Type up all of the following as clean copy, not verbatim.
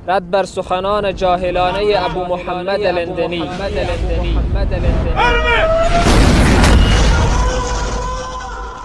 رد بر سخنان جاهلانه ابو محمد لندنی.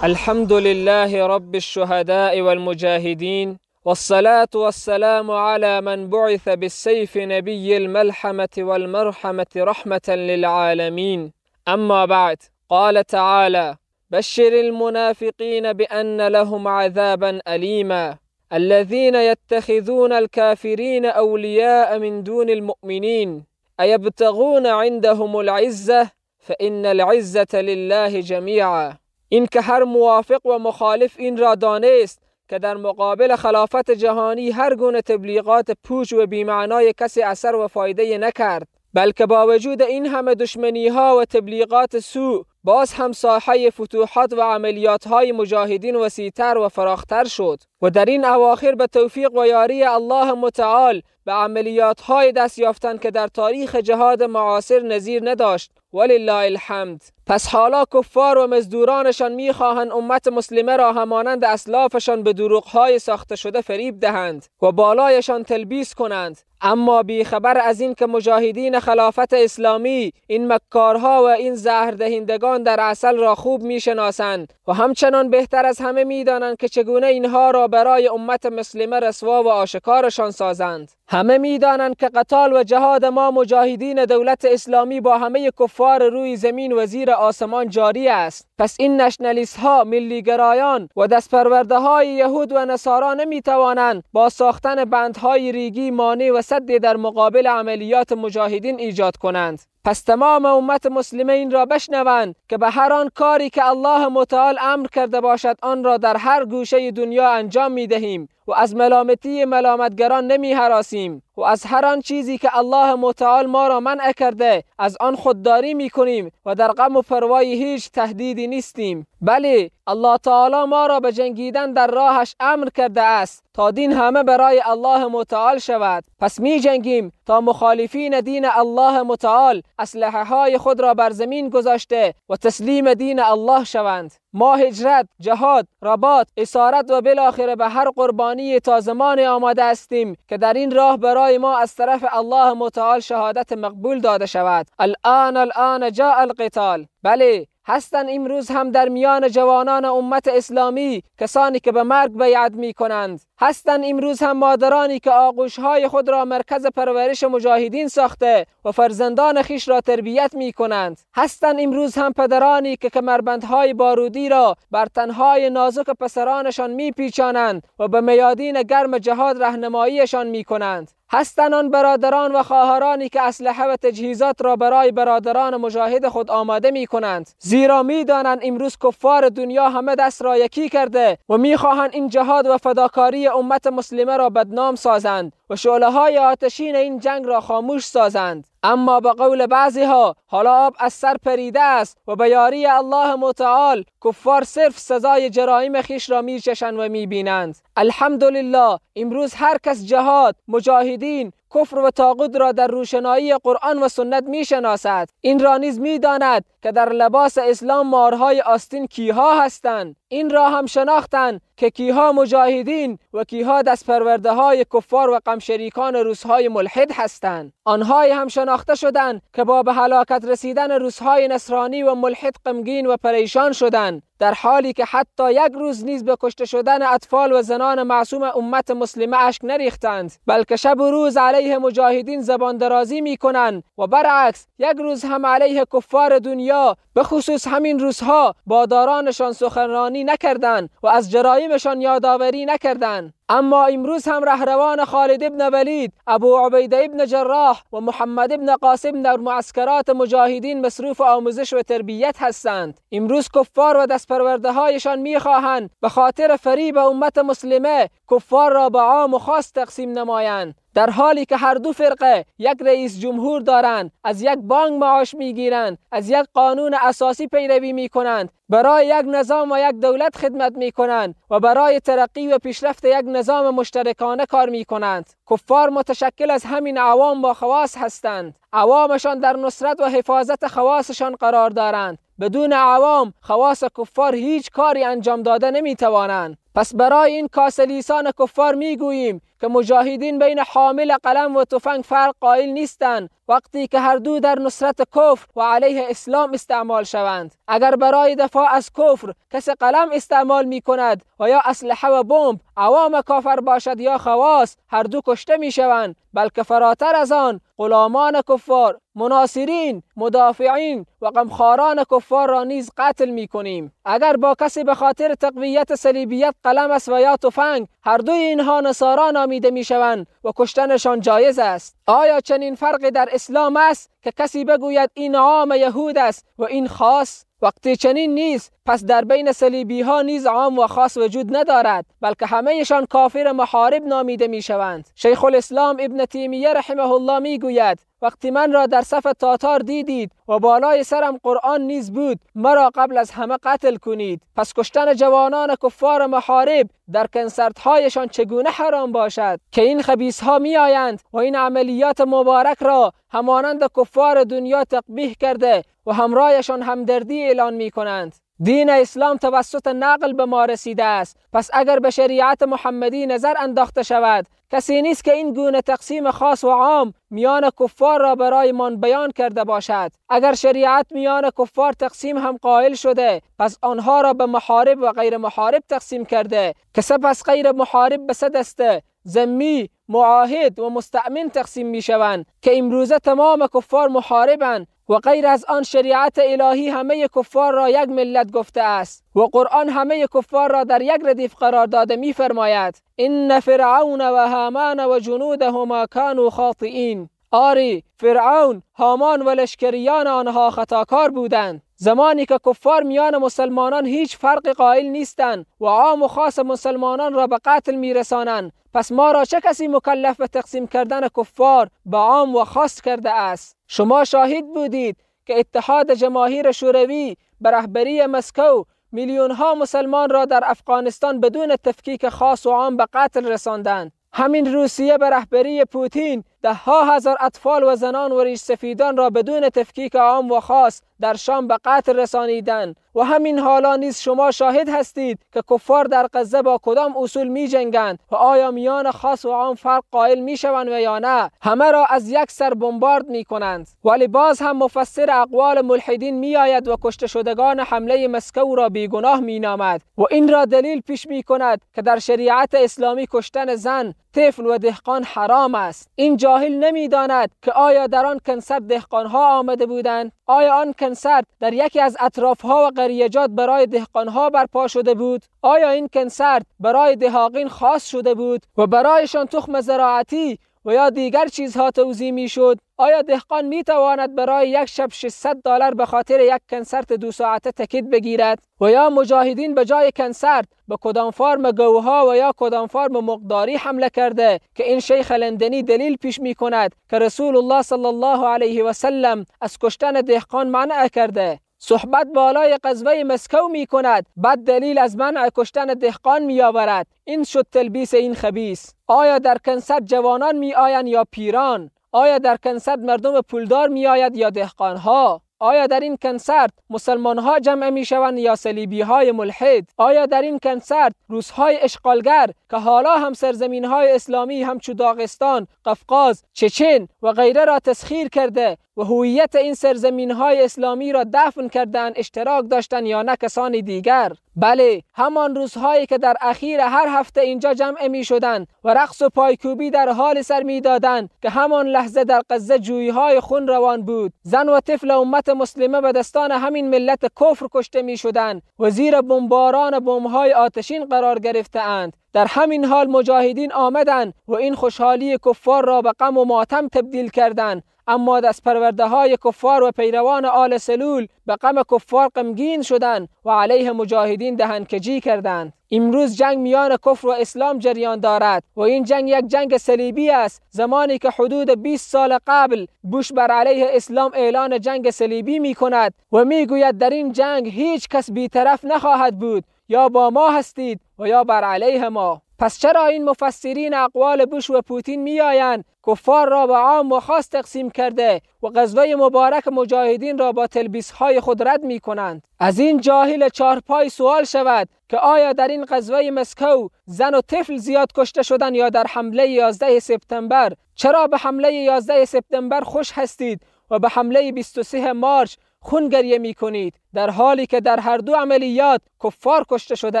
الحمد لله رب الشهداء والمجاهدين، والصلاة والسلام على من بعث بالسيف نبي الملحمة والمرحمة رحمة للعالمين. أما بعد، قال تعالى: بشر المنافقين بأن لهم عذابا أليما الذين يتخذون الكافرين أولياء من دون المؤمنين أيبتغون عندهم العزة فإن العزة لله جميعا. این که هر موافق و مخالف این را دانست که در مقابل خلافت جهانی هر گونه تبلیغات پوچ و بی‌معنای کسی اثر و فایده نکرد، بلکه با وجود این همه دشمنی ها و تبلیغات سوء باز هم ساحه فتوحات و عملیات های مجاهدین وسیع‌تر و فراختر شد و در این اواخر به توفیق و یاری الله متعال به عملیات های دست یافتند که در تاریخ جهاد معاصر نظیر نداشت، ولله الحمد. پس حالا کفار و مزدورانشان میخواهند امت مسلمه را همانند اسلافشان به دروغ‌های ساخته شده فریب دهند و بالایشان تلبیس کنند، اما بیخبر از این که مجاهدین خلافت اسلامی این مکارها و این زهر دهندگان در عسل را خوب میشناسند و همچنان بهتر از همه میدانند که چگونه اینها را برای امت مسلمه رسوا و آشکارشان سازند. همه میدانند که قتال و جهاد ما مجاهدین دولت اسلامی با همه کفار روی زمین و زیر آسمان جاری است. پس این نشنالیست ها، ملیگرایان و دستپرورده های یهود و نصارا نمی توانند با ساختن بندهای ریگی مانع و سد در مقابل عملیات مجاهدین ایجاد کنند. پس تمام امت مسلمه این را بشنوند که به هر آن کاری که الله متعال امر کرده باشد آن را در هر گوشه دنیا انجام می دهیم و از ملامتی ملامتگران نمی هراسیم و از هر آن چیزی که الله متعال ما را منع کرده از آن خودداری می کنیم و در غم و پروای هیچ تهدیدی نیستیم. بله، الله تعالی ما را به جنگیدن در راهش امر کرده است تا دین همه برای الله متعال شود. پس می جنگیم تا مخالفین دین الله متعال اسلحه های خود را بر زمین گذاشته و تسلیم دین الله شوند. ما هجرت، جهاد، رباط، اسارت و بالاخره به هر قربانی تا زمان آماده هستیم که در این راه برای ما از طرف الله متعال شهادت مقبول داده شود. الان جاء القتال. بله، هستند امروز هم در میان جوانان امت اسلامی کسانی که به مرگ بیعت می کنند. هستند امروز هم مادرانی که آغوشهای خود را مرکز پرورش مجاهدین ساخته و فرزندان خیش را تربیت می کنند. هستند امروز هم پدرانی که کمربندهای بارودی را بر تنهای نازک پسرانشان می پیچانند و به میادین گرم جهاد راهنماییشان می کنند. هستند آن برادران و خواهرانی که اسلحه و تجهیزات را برای برادران مجاهد خود آماده می کنند، زیرا می دانند امروز کفار دنیا همه دست را یکی کرده و می خواهند این جهاد و فداکاری امت مسلمه را بدنام سازند و شعله های آتشین این جنگ را خاموش سازند. اما به قول بعضی ها حالا آب از سر پریده است و به یاری الله متعال کفار صرف سزای جرایم خیش را می چشند و می بینند. الحمدلله امروز هر کس جهاد، مجاهدین، کفر و طاغوت را در روشنایی قرآن و سنت می شناسد. این را نیز می داند که در لباس اسلام مارهای آستین کیها هستند. این را هم شناختند که کیها مجاهدین و کیها دستپرورده های کفار و غمشریکان روسهای ملحد هستند. آنهای هم شناخته شدند که با به هلاکت رسیدن روسهای نصرانی و ملحد غمگین و پریشان شدند، در حالی که حتی یک روز نیز به کشته شدن اطفال و زنان معصوم امت مسلمه اشک نریختند، بلکه شب و روز علیه مجاهدین زبان درازی می کنند و برعکس یک روز هم علیه کفار دنیا به خصوص همین روزها بادارانشان سخنرانی نکردند و از جرایمشان یادآوری نکردند. اما امروز هم رهروان خالد ابن ولید، ابو عبیده ابن جراح و محمد ابن قاسم در معسکرات مجاهدین مصروف آموزش و تربیت هستند. امروز کفار و دستپرورده هایشان میخواهند به خاطر فریب امت مسلمه کفار را به عام و خاص تقسیم نمایند، در حالی که هر دو فرقه یک رئیس جمهور دارند، از یک بانک معاش میگیرند، از یک قانون اساسی پیروی میکنند، برای یک نظام و یک دولت خدمت میکنند و برای ترقی و پیشرفت یک نظام مشترکانه کار میکنند. کفار متشکل از همین عوام با خواص هستند. عوامشان در نصرت و حفاظت خواصشان قرار دارند. بدون عوام خواص کفار هیچ کاری انجام داده نمیتوانند. پس برای این کاسلیسان کفار میگوییم که مجاهدین بین حامل قلم و تفنگ فرق قائل نیستند وقتی که هر دو در نصرت کفر و علیه اسلام استعمال شوند. اگر برای دفاع از کفر کسی قلم استعمال می کند و یا اسلحه و بمب، عوام کافر باشد یا خواص، هر دو کشته می شوند، بلکه فراتر از آن غلامان کفار، مناصرین، مدافعین و غمخواران کفار را نیز قتل می کنیم. اگر با کسی به خاطر تقویت صلیبیت قلم است و یا تفنگ، هر دوی اینها نصارا نامیده می شوند و کشتنشان جایز است. آیا چنین فرقی در اسلام است که کسی بگوید این عام یهود است و این خاص؟ وقتی چنین نیست، پس در بین صلیبی ها نیز عام و خاص وجود ندارد، بلکه همهشان کافر محارب نامیده می شوند. شیخ الاسلام ابن تیمیه رحمه الله می گوید وقتی من را در صف تاتار دیدید و بالای سرم قرآن نیز بود، مرا قبل از همه قتل کنید. پس کشتن جوانان کفار محارب در کنسرت هایشان چگونه حرام باشد که این خبیث ها می آیند و این عملیات مبارک را همانند کفار دنیا تقبیح کرده و همراهشان همدردی اعلان می کنند. دین اسلام توسط نقل به ما رسیده است، پس اگر به شریعت محمدی نظر انداخته شود، کسی نیست که این گونه تقسیم خاص و عام میان کفار را برای من بیان کرده باشد. اگر شریعت میان کفار تقسیم هم قائل شده، پس آنها را به محارب و غیر محارب تقسیم کرده که سپس غیر محارب به سه دسته، ذمی، معاهد و مستأمن تقسیم می شوند که امروزه تمام کفار محاربند و غیر از آن شریعت الهی همه کفار را یک ملت گفته است و قرآن همه کفار را در یک ردیف قرار داده می فرماید ان فرعون و هامان و جنودهما كانوا خاطئین. آری، فرعون، هامان و لشکریان آنها خطاکار بودند. زمانی که کفار میان مسلمانان هیچ فرق قائل نیستند و عام و خاص مسلمانان را به قتل میرسانند، پس ما را چه کسی مکلف به تقسیم کردن کفار به عام و خاص کرده است؟ شما شاهد بودید که اتحاد جماهیر شوروی به رهبری مسکو میلیون ها مسلمان را در افغانستان بدون تفکیک خاص و عام به قتل رساندند. همین روسیه به رهبری پوتین ده ها هزار اطفال و زنان و ریش سفیدان را بدون تفکیک عام و خاص در شام به قتل رسانیدند. و همین حالا نیز شما شاهد هستید که کفار در غزه با کدام اصول می جنگند و آیا میان خاص و عام فرق قائل می شوند و یا نه؟ همه را از یک سر بمبارد می کنند. ولی باز هم مفسر اقوال ملحدین می آید و کشته شدگان حمله مسکو را بیگناه می نامد و این را دلیل پیش می کند که در شریعت اسلامی کشتن زن، طفل و دهقان حرام است. این جاهل نمی داند که آیا در آن کنسرت دهقانها آمده بودند؟ آیا آن کنسرت در یکی از اطرافها و قریجات برای دهقانها برپا شده بود؟ آیا این کنسرت برای دهاقین خاص شده بود و برایشان تخم زراعتی و یا دیگر چیزها توزیع می شد؟ آیا دهقان می تواند برای یک شب $600 به خاطر یک کنسرت 2 ساعته تکید بگیرد؟ و یا مجاهدین به جای کنسرت به کدام فرم گوها و یا کدام فرم مقداری حمله کرده که این شیخ لندنی دلیل پیش می کند که رسول الله صلی الله علیه و سلم از کشتن دهقان منع کرده. صحبت بالای غزوه مسکو می کند، بعد دلیل از منع کشتن دهقان می آورد. این شد تلبیس این خبیث. آیا در کنسرت جوانان می آیند یا پیران؟ آیا در کنسرت مردم پولدار می آید یا دهقانها؟ آیا در این کنسرت مسلمان ها جمع می شوند یا صلیبی های ملحد؟ آیا در این کنسرت روس های اشغالگر که حالا هم سرزمین های اسلامی همچو داغستان، قفقاز، چچن و غیره را تسخیر کرده و هویت این سرزمین های اسلامی را دفن کردند اشتراک داشتند یا نه کسان دیگر؟ بله، همان روزهایی که در اخیر هر هفته اینجا جمع می شدند و رقص و پایکوبی در حال سر می دادند که همان لحظه در غزه جویهای خون روان بود. زن و طفل امت مسلمه به دستان همین ملت کفر کشته می شدند و زیر بمباران بمب‌های آتشین قرار گرفته اند. در همین حال مجاهدین آمدند و این خوشحالی کفار را به غم و ماتم تبدیل کردند. اما دست پرورده های کفار و پیروان آل سلول به غم کفار غمگین شدند و علیه مجاهدین دهنکجی کردند. امروز جنگ میان کفر و اسلام جریان دارد و این جنگ یک جنگ صلیبی است. زمانی که حدود 20 سال قبل بوش بر علیه اسلام اعلان جنگ صلیبی می کند و می گوید در این جنگ هیچ کس بی‌طرف نخواهد بود، یا با ما هستید و یا بر علیه ما. پس چرا این مفسرین اقوال بوش و پوتین میآیند کفار را به عام و خاص تقسیم کرده و غزوه مبارک مجاهدین را با تلبیس‌های خود رد می‌کنند؟ از این جاهل چارپای سوال شود که آیا در این غزوه مسکو زن و طفل زیاد کشته شدند یا در حمله 11 سپتامبر؟ چرا به حمله 11 سپتامبر خوش هستید و به حمله 23 مارچ خون گریه می کنید، در حالی که در هر دو عملیات کفار کشته شده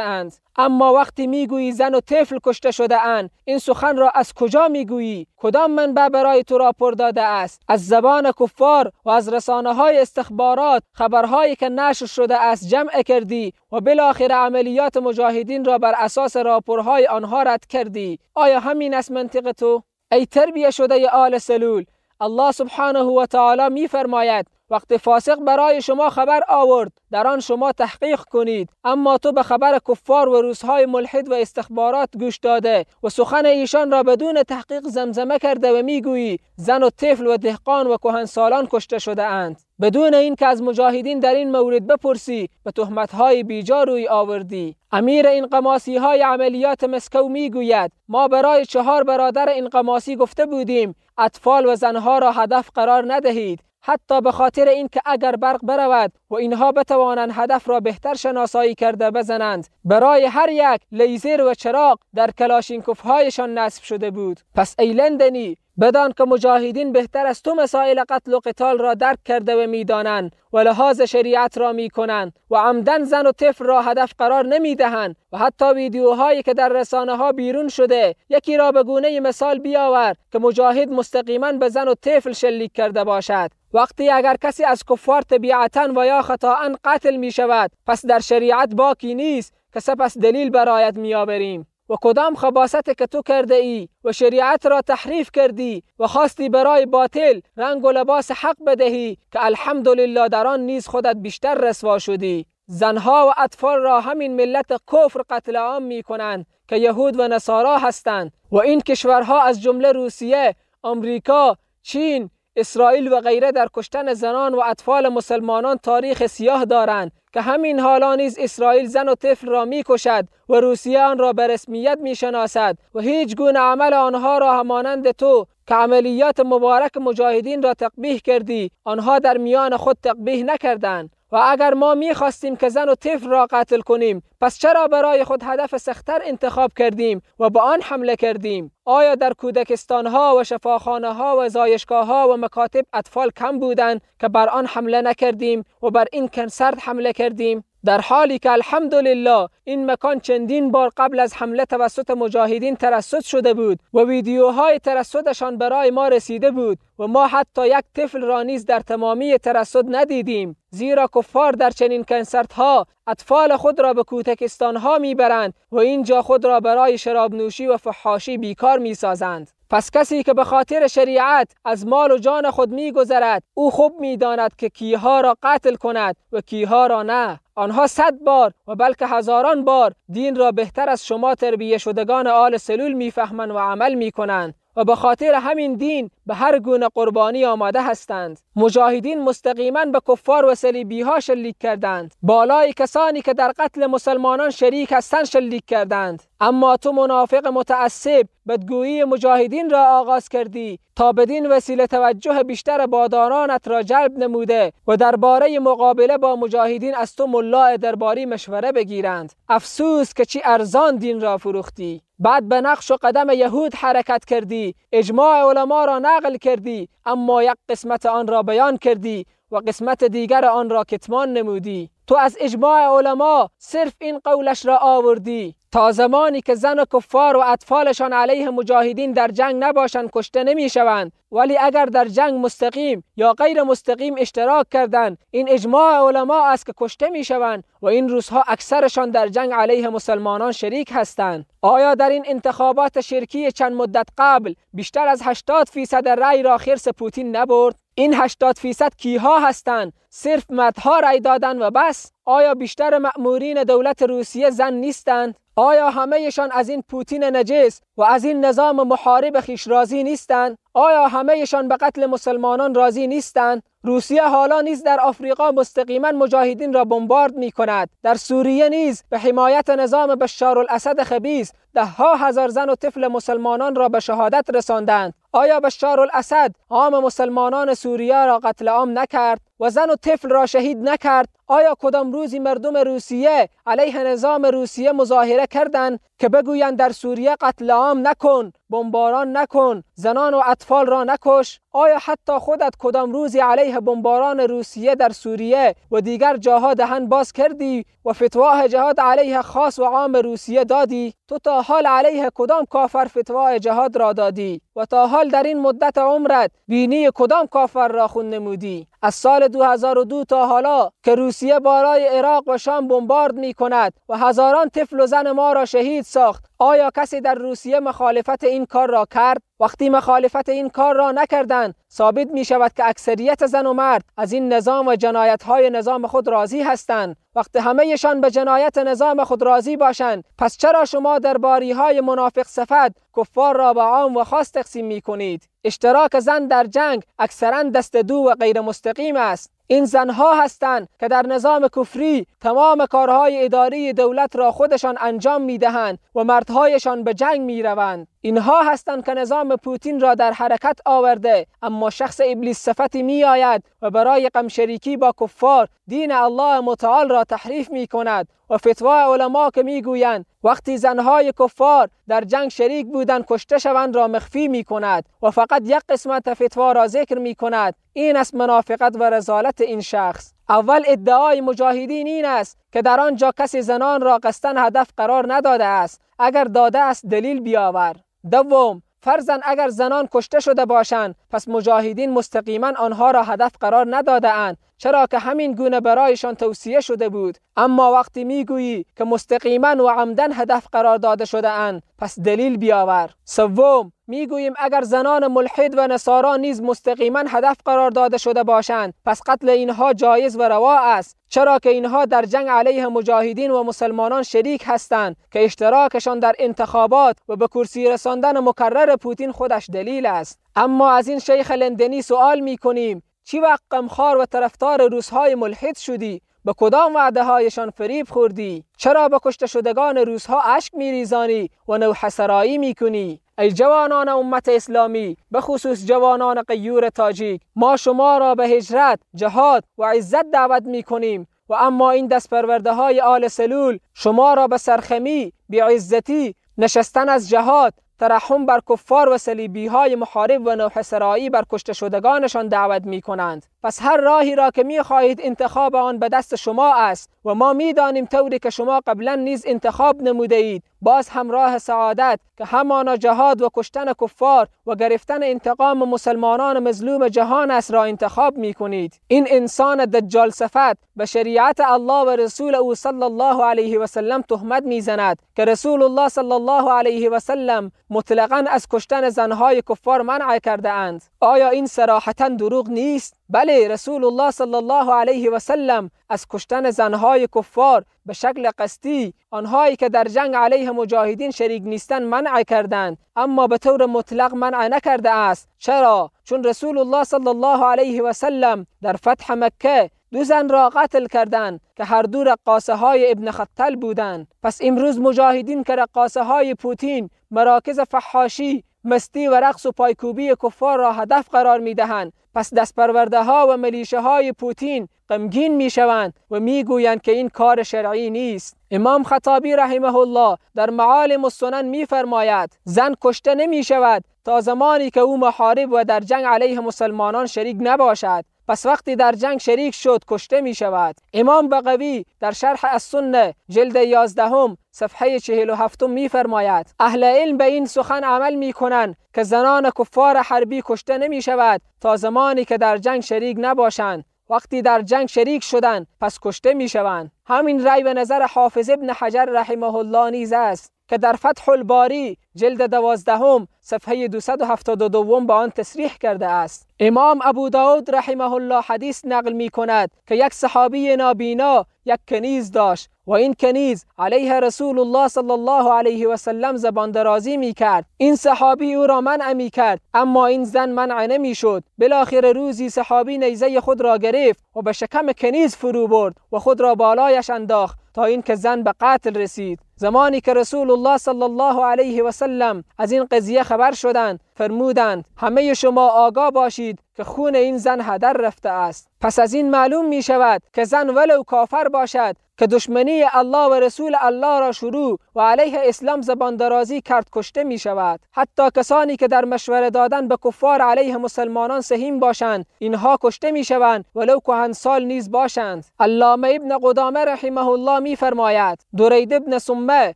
اند؟ اما وقتی میگویی زن و طفل کشته شده اند، این سخن را از کجا میگویی؟ کدام منبع برای تو راپور داده است؟ از زبان کفار و از رسانه‌های استخبارات خبرهایی که نشر شده است جمع کردی و بالاخره عملیات مجاهدین را بر اساس راپورهای آنها رد کردی. آیا همین است منطق تو؟ ای تربیه شده آل سلول، الله سبحانه و تعالی می‌فرماید وقتی فاسق برای شما خبر آورد در آن شما تحقیق کنید، اما تو به خبر کفار و روس‌های ملحد و استخبارات گوش داده و سخن ایشان را بدون تحقیق زمزمه کرده و میگویی زن و طفل و دهقان و کهنسالان کشته شده اند. بدون این که از مجاهدین در این مورد بپرسی و تهمت‌های بیجا روی آوردی. امیر انقماسی‌های عملیات مسکو میگوید ما برای 4 برادر انقماسی گفته بودیم اطفال و زنها را هدف قرار ندهید، حتی به خاطر اینکه اگر برق برود و اینها بتوانند هدف را بهتر شناسایی کرده بزنند، برای هر یک لیزر و چراغ در کلاشینکوف‌هایشان نصب شده بود. پس ای لندنی، بدان که مجاهدین بهتر از تو مسائل قتل و قتال را درک کرده و میدانند و لحاظ شریعت را میکنند و عمدن زن و طفل را هدف قرار نمیدهند و حتی ویدیوهایی که در رسانه ها بیرون شده یکی را به گونه مثال بیاور که مجاهد مستقیما به زن و طفل شلیک کرده باشد. وقتی اگر کسی از کفار طبیعتاً و یا خطااً قتل می شود، پس در شریعت باقی نیست که سپس دلیل برایت میآوریم. و کدام خباثت که تو کرده ای و شریعت را تحریف کردی و خواستی برای باطل رنگ و لباس حق بدهی که الحمدلله در آن نیز خودت بیشتر رسوا شدی. زنها و اطفال را همین ملت کفر قتل عام می کنند که یهود و نصارا هستند و این کشورها از جمله روسیه، آمریکا، چین، اسرائیل و غیره در کشتن زنان و اطفال مسلمانان تاریخ سیاه دارند که همین حالا نیز اسرائیل زن و طفل را می کشد و روسیه آن را به رسمیت می شناسد و هیچ گونه عمل آنها را همانند تو که عملیات مبارک مجاهدین را تقبیح کردی آنها در میان خود تقبیح نکردند. و اگر ما می‌خواستیم که زن و طفل را قتل کنیم، پس چرا برای خود هدف سخت‌تر انتخاب کردیم و به آن حمله کردیم؟ آیا در کودکستان‌ها و شفاخانه‌ها و زایشگاه‌ها و مکاتب اطفال کم بودند که بر آن حمله نکردیم و بر این کنسرت حمله کردیم؟ در حالی که الحمدلله این مکان چندین بار قبل از حمله توسط مجاهدین ترصد شده بود و ویدیوهای ترصدشان برای ما رسیده بود و ما حتی یک طفل را نیز در تمامی ترصد ندیدیم، زیرا کفار در چنین کنسرت‌ها اطفال خود را به کودکستان‌ها میبرند و اینجا خود را برای شراب نوشی و فحاشی بیکار میسازند. پس کسی که به خاطر شریعت از مال و جان خود میگذرد، او خوب میداند که کیها را قتل کند و کیها را نه. آنها 100 بار و بلکه هزاران بار دین را بهتر از شما تربیه شدگان آل سلول میفهمند و عمل میکنند و به خاطر همین دین به هر گونه قربانی آماده هستند. مجاهدین مستقیما به کفار و صلیبی‌ها شلیک کردند، بالای کسانی که در قتل مسلمانان شریک هستند شلیک کردند. اما تو منافق متعصب بدگویی مجاهدین را آغاز کردی تا بدین وسیله توجه بیشتر بادارانت را جلب نموده و درباره مقابله با مجاهدین از تو ملا درباری مشوره بگیرند. افسوس که چی ارزان دین را فروختی. بعد به نقش و قدم یهود حرکت کردی، اجماع علما را نقل کردی، اما یک قسمت آن را بیان کردی و قسمت دیگر آن را کتمان نمودی. تو از اجماع علما صرف این قولش را آوردی تا زمانی که زن و کفار و اطفالشان علیه مجاهدین در جنگ نباشند کشته نمی شوند، ولی اگر در جنگ مستقیم یا غیر مستقیم اشتراک کردند این اجماع علما است که کشته می شوند و این روزها اکثرشان در جنگ علیه مسلمانان شریک هستند. آیا در این انتخابات شرکی چند مدت قبل بیشتر از 80% رأی را خرس پوتین نبرد؟ این 80% کیها هستند؟ صرف مردها رأی دادند و بس؟ آیا بیشتر مأمورین دولت روسیه زن نیستند؟ آیا همه‌شان از این پوتین نجس و از این نظام محارب خویش راضی نیستند؟ آیا همه‌شان به قتل مسلمانان راضی نیستند؟ روسیه حالا نیز در آفریقا مستقیما مجاهدین را بمبارد می کند. در سوریه نیز به حمایت نظام بشار الاسد خبیث 10,000 هزار زن و طفل مسلمانان را به شهادت رساندند. آیا بشار الاسد عام مسلمانان سوریه را قتل عام نکرد و زن و طفل را شهید نکرد؟ آیا کدام روزی مردم روسیه علیه نظام روسیه مظاهره کردند که بگویند در سوریه قتل عام نکن، بمباران نکن، زنان و اطفال را نکش؟ آیا حتی خودت کدام روزی علیه بمباران روسیه در سوریه و دیگر جاها دهن باز کردی و فتوای جهاد علیه خاص و عام روسیه دادی؟ تو تا حال علیه کدام کافر فتوای جهاد را دادی و تا حال در این مدت عمرت بینی کدام کافر را خون نمودی؟ از سال 2002 تا حالا که روسیه بالای عراق و شام بمبارد می کند و هزاران طفل و زن ما را شهید ساخت، آیا کسی در روسیه مخالفت این کار را کرد؟ وقتی مخالفت این کار را نکردند، ثابت می شود که اکثریت زن و مرد از این نظام و جنایت‌های نظام خود راضی هستند. وقتی همه‌شان به جنایت نظام خود راضی باشند، پس چرا شما درباری‌های منافق صفت کفار را به عام و خاص تقسیم می کنید؟ اشتراک زن در جنگ اکثراً دست دو و غیر مستقیم است. این زنها هستند که در نظام کفری تمام کارهای اداری دولت را خودشان انجام می‌دهند و مردهایشان به جنگ می‌روند. اینها هستند که نظام پوتین را در حرکت آورده، اما شخص ابلیس صفتی می‌آید و برای غم شریکی با کفار دین الله متعال را تحریف می‌کند و فتوای علما که می‌گویند وقتی زنهای کفار در جنگ شریک بودند کشته شوند را مخفی می‌کند و فقط یک قسمت فتوا را ذکر می‌کند. این است منافقت و رذالت این شخص. اول ادعای مجاهدین این است که در آنجا کسی زنان را قصداً هدف قرار نداده است. اگر داده است دلیل بیاور. دوم، فرضاً اگر زنان کشته شده باشند، پس مجاهدین مستقیما آنها را هدف قرار نداده اند، چرا که همین گونه برایشان توصیه شده بود. اما وقتی میگویی که مستقیما و عمدن هدف قرار داده شده اند، پس دلیل بیاور. سوم، میگوییم اگر زنان ملحد و نصارا نیز مستقیما هدف قرار داده شده باشند، پس قتل اینها جایز و روا است، چرا که اینها در جنگ علیه مجاهدین و مسلمانان شریک هستند که اشتراکشان در انتخابات و به کرسی رساندن مکرر پوتین خودش دلیل است. اما از این شیخ لندنی سوال میکنیم چی وقت غمخوار و طرفدار روس‌های ملحد شدی؟ به کدام وعده هایشان فریب خوردی؟ چرا به کشته شدگان روس‌ها اشک میریزانی و نوحسرایی میکنی؟ ای جوانان امت اسلامی، به خصوص جوانان غیور تاجیک، ما شما را به هجرت، جهاد و عزت دعوت میکنیم و اما این دستپرورده های آل سلول شما را به سرخمی، بیعزتی، نشستن از جهاد، ترحم بر کفار و صلیبی های محارب و نوحسرایی بر کشته شدگانشان دعوت می کنند. پس هر راهی را که می خواهید انتخاب آن به دست شما است و ما می دانیم طوری که شما قبلا نیز انتخاب نموده اید. باز هم راه سعادت که همانا جهاد و کشتن کفار و گرفتن انتقام مسلمانان مظلوم جهان است را انتخاب می کنید. این انسان دجال صفت به شریعت الله و رسول او صلی الله علیه و سلم تهمت می زند که رسول الله صلی الله علیه و سلم مطلقاً از کشتن زنهای کفار منع کرده اند. آیا این صراحتاً دروغ نیست؟ بله، رسول الله صلی الله علیه و سلم از کشتن زنهای کفار به شکل قصدی، آنهایی که در جنگ علیه مجاهدین شریک نیستند، منع کردند، اما به طور مطلق منع نکرده است. چرا؟ چون رسول الله صلی الله علیه و سلم در فتح مکه 2 زن را قتل کردند که هر دو رقاصه های ابن خطل بودند. پس امروز مجاهدین که رقاصه های پوتین، مراکز فحاشی، مستی و رقص و پایکوبی کفار را هدف قرار می دهند، پس دستپرورده ها و ملیشه های پوتین غمگین می شوند و می گویند که این کار شرعی نیست. امام خطابی رحمه الله در معالم السنن می فرماید زن کشته نمی شود تا زمانی که او محارب و در جنگ علیه مسلمانان شریک نباشد. پس وقتی در جنگ شریک شد کشته می شود. امام بغوی در شرح السنه جلد 11 صفحه 47 می فرماید اهل علم به این سخن عمل می کنند که زنان کفار حربی کشته نمی شود تا زمانی که در جنگ شریک نباشند. وقتی در جنگ شریک شدند پس کشته می شوند. همین رأی و نظر حافظ ابن حجر رحمه الله نیز است که در فتح الباری جلد 12 صفحه 272 با آن تصریح کرده است. امام ابو داود رحمه الله حدیث نقل می کند که یک صحابی نابینا یک کنیز داشت و این کنیز علیه رسول الله صلی الله علیه و سلم زبان درازی می کرد. این صحابی او را منع می کرد، اما این زن منع نمی شد. بالاخره روزی صحابی نیزه خود را گرفت و به شکم کنیز فرو برد و خود را بالایش انداخت تا اینکه زن به قتل رسید. زمانی که رسول الله صلی الله علیه و سلم از این قضیه خبر شدند، فرمودند همه شما آگاه باشید که خون این زن هدر رفته است. پس از این معلوم می شود که زن ولو کافر باشد که دشمنی الله و رسول الله را شروع و علیه اسلام زبان درازی کرد کشته می شود. حتی کسانی که در مشوره دادن به کفار علیه مسلمانان سهیم باشند، اینها کشته می شوند ولو کهنسال نیز باشند. علامه ابن قدامه رحمه الله می فرماید درید ابن سمه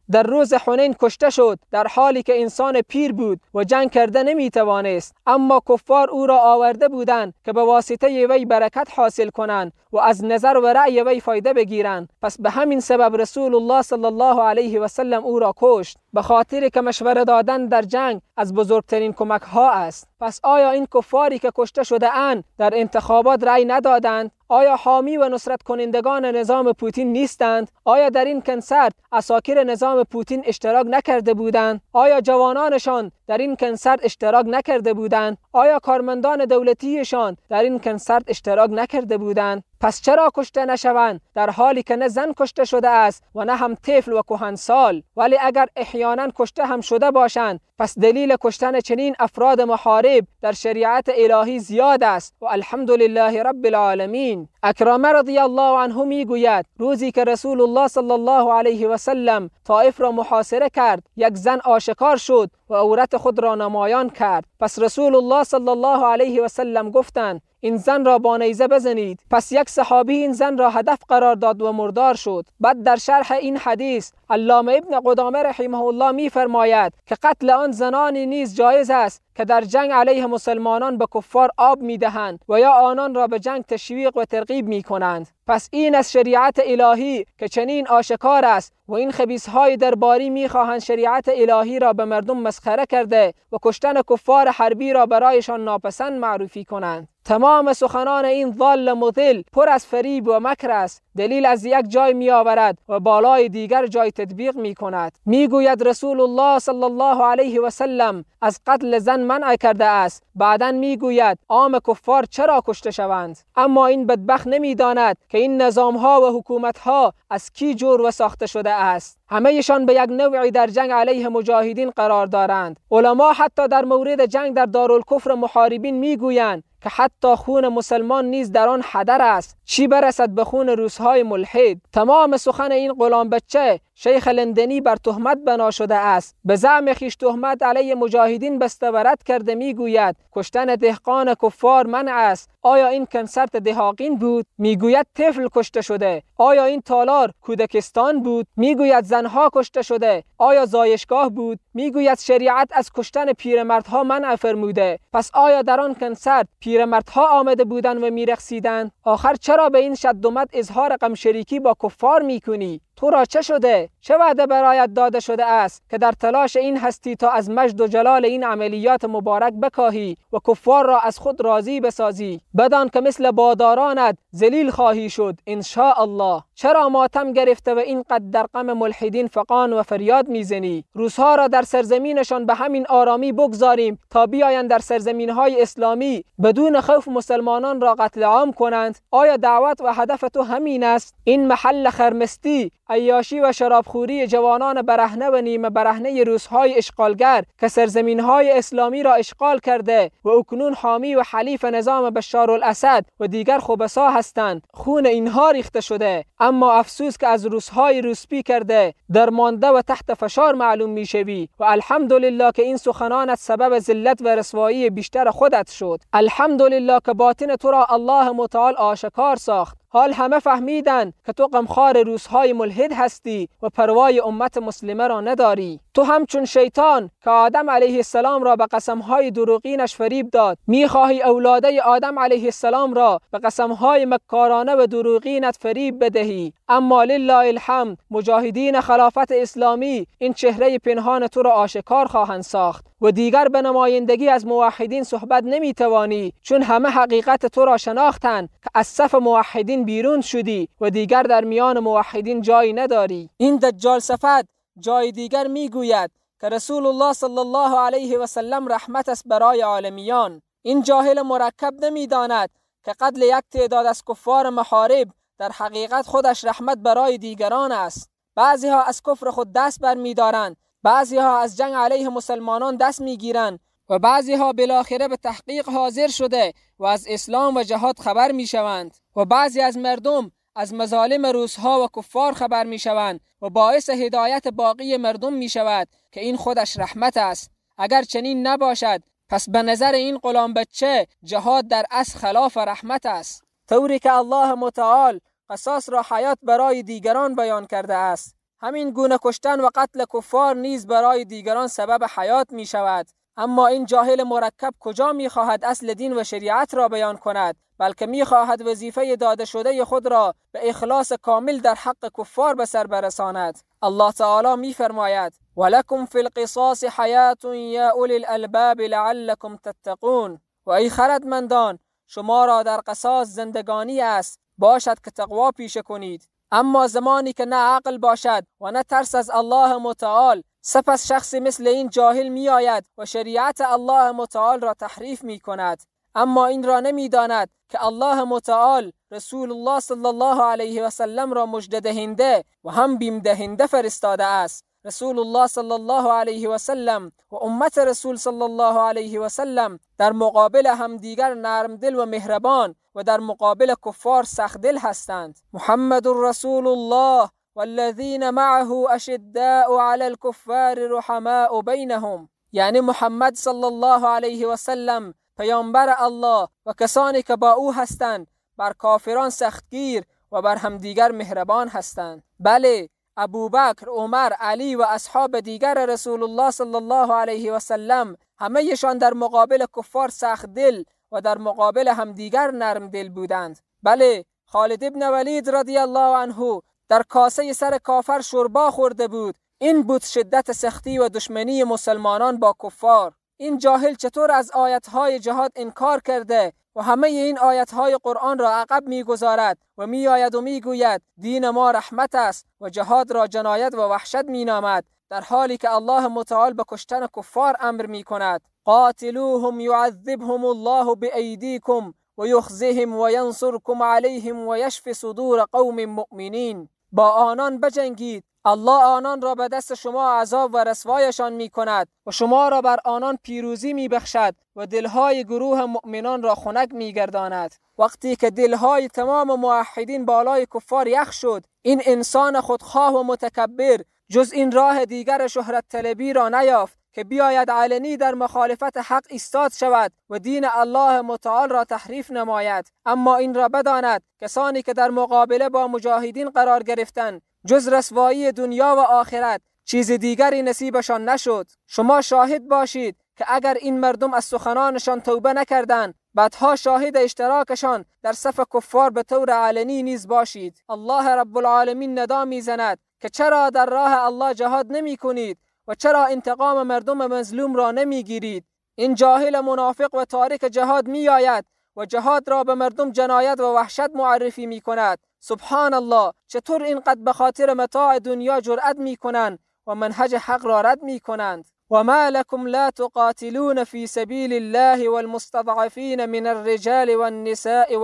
در روز حنین کشته شد در حالی که انسان پیر بود و جنگ کرده نمی توانست، اما کفار او را آورده بودند که به واسطه وی برکت حاصل کنند و از نظر و رأی وی فایده بگیرند. پس به همین سبب رسول الله صلی الله علیه و سلم او را کشت، به خاطر که مشوره دادن در جنگ از بزرگترین کمک ها است. پس آیا این کفاری که کشته شده اند در انتخابات رأی ندادند؟ آیا حامی و نصرت کنندگان نظام پوتین نیستند؟ آیا در این کنسرت عساکر نظام پوتین اشتراک نکرده بودند؟ آیا جوانانشان در این کنسرت اشتراک نکرده بودند؟ آیا کارمندان دولتیشان در این کنسرت اشتراک نکرده بودند؟ پس چرا کشته نشوند در حالی که نه زن کشته شده است و نه هم طفل و کهنسال؟ ولی اگر احیانا کشته هم شده باشند، پس دلیل کشتن چنین افراد محارب در شریعت الهی زیاد است و الحمدلله رب العالمین. اکرامه رضی الله عنه می گوید روزی که رسول الله صلی الله علیه و سلم طائف را محاصره کرد، یک زن آشکار شد و عورت خود را نمایان کرد. پس رسول الله صلی الله علیه و سلم گفتند این زن را با نیزه بزنید. پس یک صحابی این زن را هدف قرار داد و مردار شد. بعد در شرح این حدیث علامه ابن قدامه رحمه الله می فرماید که قتل آن زنانی نیز جایز است که در جنگ علیه مسلمانان به کفار آب می دهند و یا آنان را به جنگ تشویق و ترغیب می کنند. پس این از شریعت الهی که چنین آشکار است و این خبیثهای درباری می خواهند شریعت الهی را به مردم مسخره کرده و کشتن کفار حربی را برایشان ناپسند معرفی کنند. تمام سخنان این ضال مضل پر از فریب و مکر است. دلیل از یک جای می آورد و بالای دیگر جای تطبیق می کند. می گوید رسول الله صلی الله علیه و سلم از قتل زن منع کرده است. بعداً می گوید عام کفار چرا کشته شوند؟ اما این بدبخت نمی داند که این نظام ها و حکومت ها از کی جور و ساخته شده است. همه‌شان به یک نوعی در جنگ علیه مجاهدین قرار دارند. علما حتی در مورد جنگ در دارالکفر محاربین می گویند که حتی خون مسلمان نیز در آن هدر است، چی برسد به خون روس‌های ملحد. تمام سخن این غلام بچه شیخ لندنی بر تهمت بنا شده است. به زعم خویش تهمت علیه مجاهدین بسته و رد کرده می گوید کشتن دهقان کفار منع است. آیا این کنسرت دهاقین بود؟ میگوید طفل کشته شده. آیا این تالار کودکستان بود؟ میگوید زنها کشته شده. آیا زایشگاه بود؟ میگوید شریعت از کشتن پیرمردها منع فرموده. پس آیا در آن کنسرت پیرمردها آمده بودند و میرقصیدند؟ آخر چرا به این شدومت اظهار غم شریکی با کفار میکنی؟ تو را چه شده؟ چه وعده برایت داده شده است که در تلاش این هستی تا از مجد و جلال این عملیات مبارک بکاهی و کفار را از خود راضی بسازی؟ بدان که مثل بادارانت ذلیل خواهی شد ان شاء الله. چرا ماتم گرفته و اینقدر در غم ملحدین فغان و فریاد میزنی؟ روزها را در سرزمینشان به همین آرامی بگذاریم تا بیایند در سرزمینهای اسلامی بدون خوف مسلمانان را قتل عام کنند؟ آیا دعوت و هدف تو همین است؟ این محل خرمستی، عیاشی و شرابخوری جوانان برهنه و نیمه برهنه روس‌های اشغالگر که سرزمین‌های اسلامی را اشغال کرده و اکنون حامی و حلیف نظام بشار الاسد و دیگر خبثا هستند، خون اینها ریخته شده. اما افسوس که از روس‌های روسپی کرده درمانده و تحت فشار معلوم میشوی و الحمدلله که این سخنانت سبب ذلت و رسوایی بیشتر خودت شد. الحمدلله که باطن تو را الله متعال آشکار ساخت. حال همه فهمیدن که تو غمخوار روس‌های ملحد هستی و پروای امت مسلمه را نداری. تو همچون شیطان که آدم علیه السلام را به قسمهای دروغینش فریب داد، میخواهی اولاده آدم علیه السلام را به قسمهای مکارانه و دروغینت فریب بدهی. اما لله الحمد مجاهدین خلافت اسلامی این چهره پنهان تو را آشکار خواهند ساخت و دیگر به نمایندگی از موحدین صحبت نمیتوانی، چون همه حقیقت تو را شناختند که از صف موحدین بیرون شدی و دیگر در میان موحدین جایی نداری. این دجال صفت جای دیگر میگوید که رسول الله صلی الله علیه و سلم رحمت است برای عالمیان. این جاهل مرکب نمیداند که قتل یک تعداد از کفار محارب در حقیقت خودش رحمت برای دیگران است. بعضی ها از کفر خود دست برمیدارند، بعضی ها از جنگ علیه مسلمانان دست میگیرند و بعضی ها بالاخره به تحقیق حاضر شده و از اسلام و جهاد خبر میشوند و بعضی از مردم از مظالم روسها و کفار خبر میشوند و باعث هدایت باقی مردم میشود که این خودش رحمت است. اگر چنین نباشد پس به نظر این غلام بچه جهاد در اصل خلاف رحمت است، طوری که الله متعال قصاص را حیات برای دیگران بیان کرده است. همین گونه کشتن و قتل کفار نیز برای دیگران سبب حیات می شود. اما این جاهل مرکب کجا می خواهد اصل دین و شریعت را بیان کند، بلکه می خواهد وظیفه داده شده خود را به اخلاص کامل در حق کفار به سر برساند. الله تعالی می فرماید: ولکم فی القصاص حیات یا اولی الالباب لعلکم تتقون. و ای خردمندان، شما را در قصاص زندگانی است، باشد که تقوا پیشه کنید. اما زمانی که نه عقل باشد و نه ترس از الله متعال، سپس شخصی مثل این جاهل می آید و شریعت الله متعال را تحریف می کند. اما این را نمی داند که الله متعال رسول الله صلی الله علیه و سلم را مژده دهنده و هم بیم دهنده فرستاده است. رسول الله صلی الله علیه و سلم و امت رسول صلی الله علیه و سلم در مقابل همدیگر نرم دل و مهربان و در مقابل کفار سخت دل هستند. محمد رسول الله والذین معه اشداء علی الكفار رحماء بینهم، یعنی محمد صلی الله علیه و سلم پیامبر الله و کسانی که با او هستند بر کافران سختگیر و بر همدیگر مهربان هستند. بله، ابوبکر، عمر، علی و اصحاب دیگر رسول الله صلی الله علیه و سلم همه‌شان در مقابل کفار سخت دل و در مقابل همدیگر نرم دل بودند. بله، خالد ابن ولید رضی الله عنه در کاسه سر کافر شوربا خورده بود. این بود شدت سختی و دشمنی مسلمانان با کفار. این جاهل چطور از آیت‌های جهاد انکار کرده و همه این آیت‌های قرآن را عقب می‌گذارد و می‌آید و می‌گوید دین ما رحمت است و جهاد را جنایت و وحشت می‌نامد، در حالی که الله متعال به کشتن کفار امر می‌کند. قاتلوهم یعذبهم الله بأیدیکم و یخزهم و ینصرکم علیهم و یشفی صدور قوم مؤمنین. با آنان بجنگید، الله آنان را به دست شما عذاب و رسوایشان می کند و شما را بر آنان پیروزی می بخشد و دلهای گروه مؤمنان را خنک می گرداند. وقتی که دلهای تمام موحدین بالای کفار یخ شد، این انسان خودخواه و متکبر جز این راه دیگر شهرت طلبی را نیافت که بیاید علنی در مخالفت حق ایستاد شود و دین الله متعال را تحریف نماید. اما این را بداند کسانی که در مقابله با مجاهدین قرار گرفتند جز رسوایی دنیا و آخرت چیز دیگری نصیبشان نشد. شما شاهد باشید که اگر این مردم از سخنانشان توبه نکردند، بعدها شاهد اشتراکشان در صف کفار به طور علنی نیز باشید. الله رب العالمین ندا میزند که چرا در راه الله جهاد نمی کنید و چرا انتقام مردم مظلوم را نمی گیرید. این جاهل منافق و تارک جهاد می آید و جهاد را به مردم جنایت و وحشت معرفی می کند. سبحان الله، چطور اینقدر به خاطر متاع دنیا جرأت می کنند و منهج حق را رد می کنند. و ما لكم لا تقاتلون في سبيل الله والمستضعفين من الرجال والنساء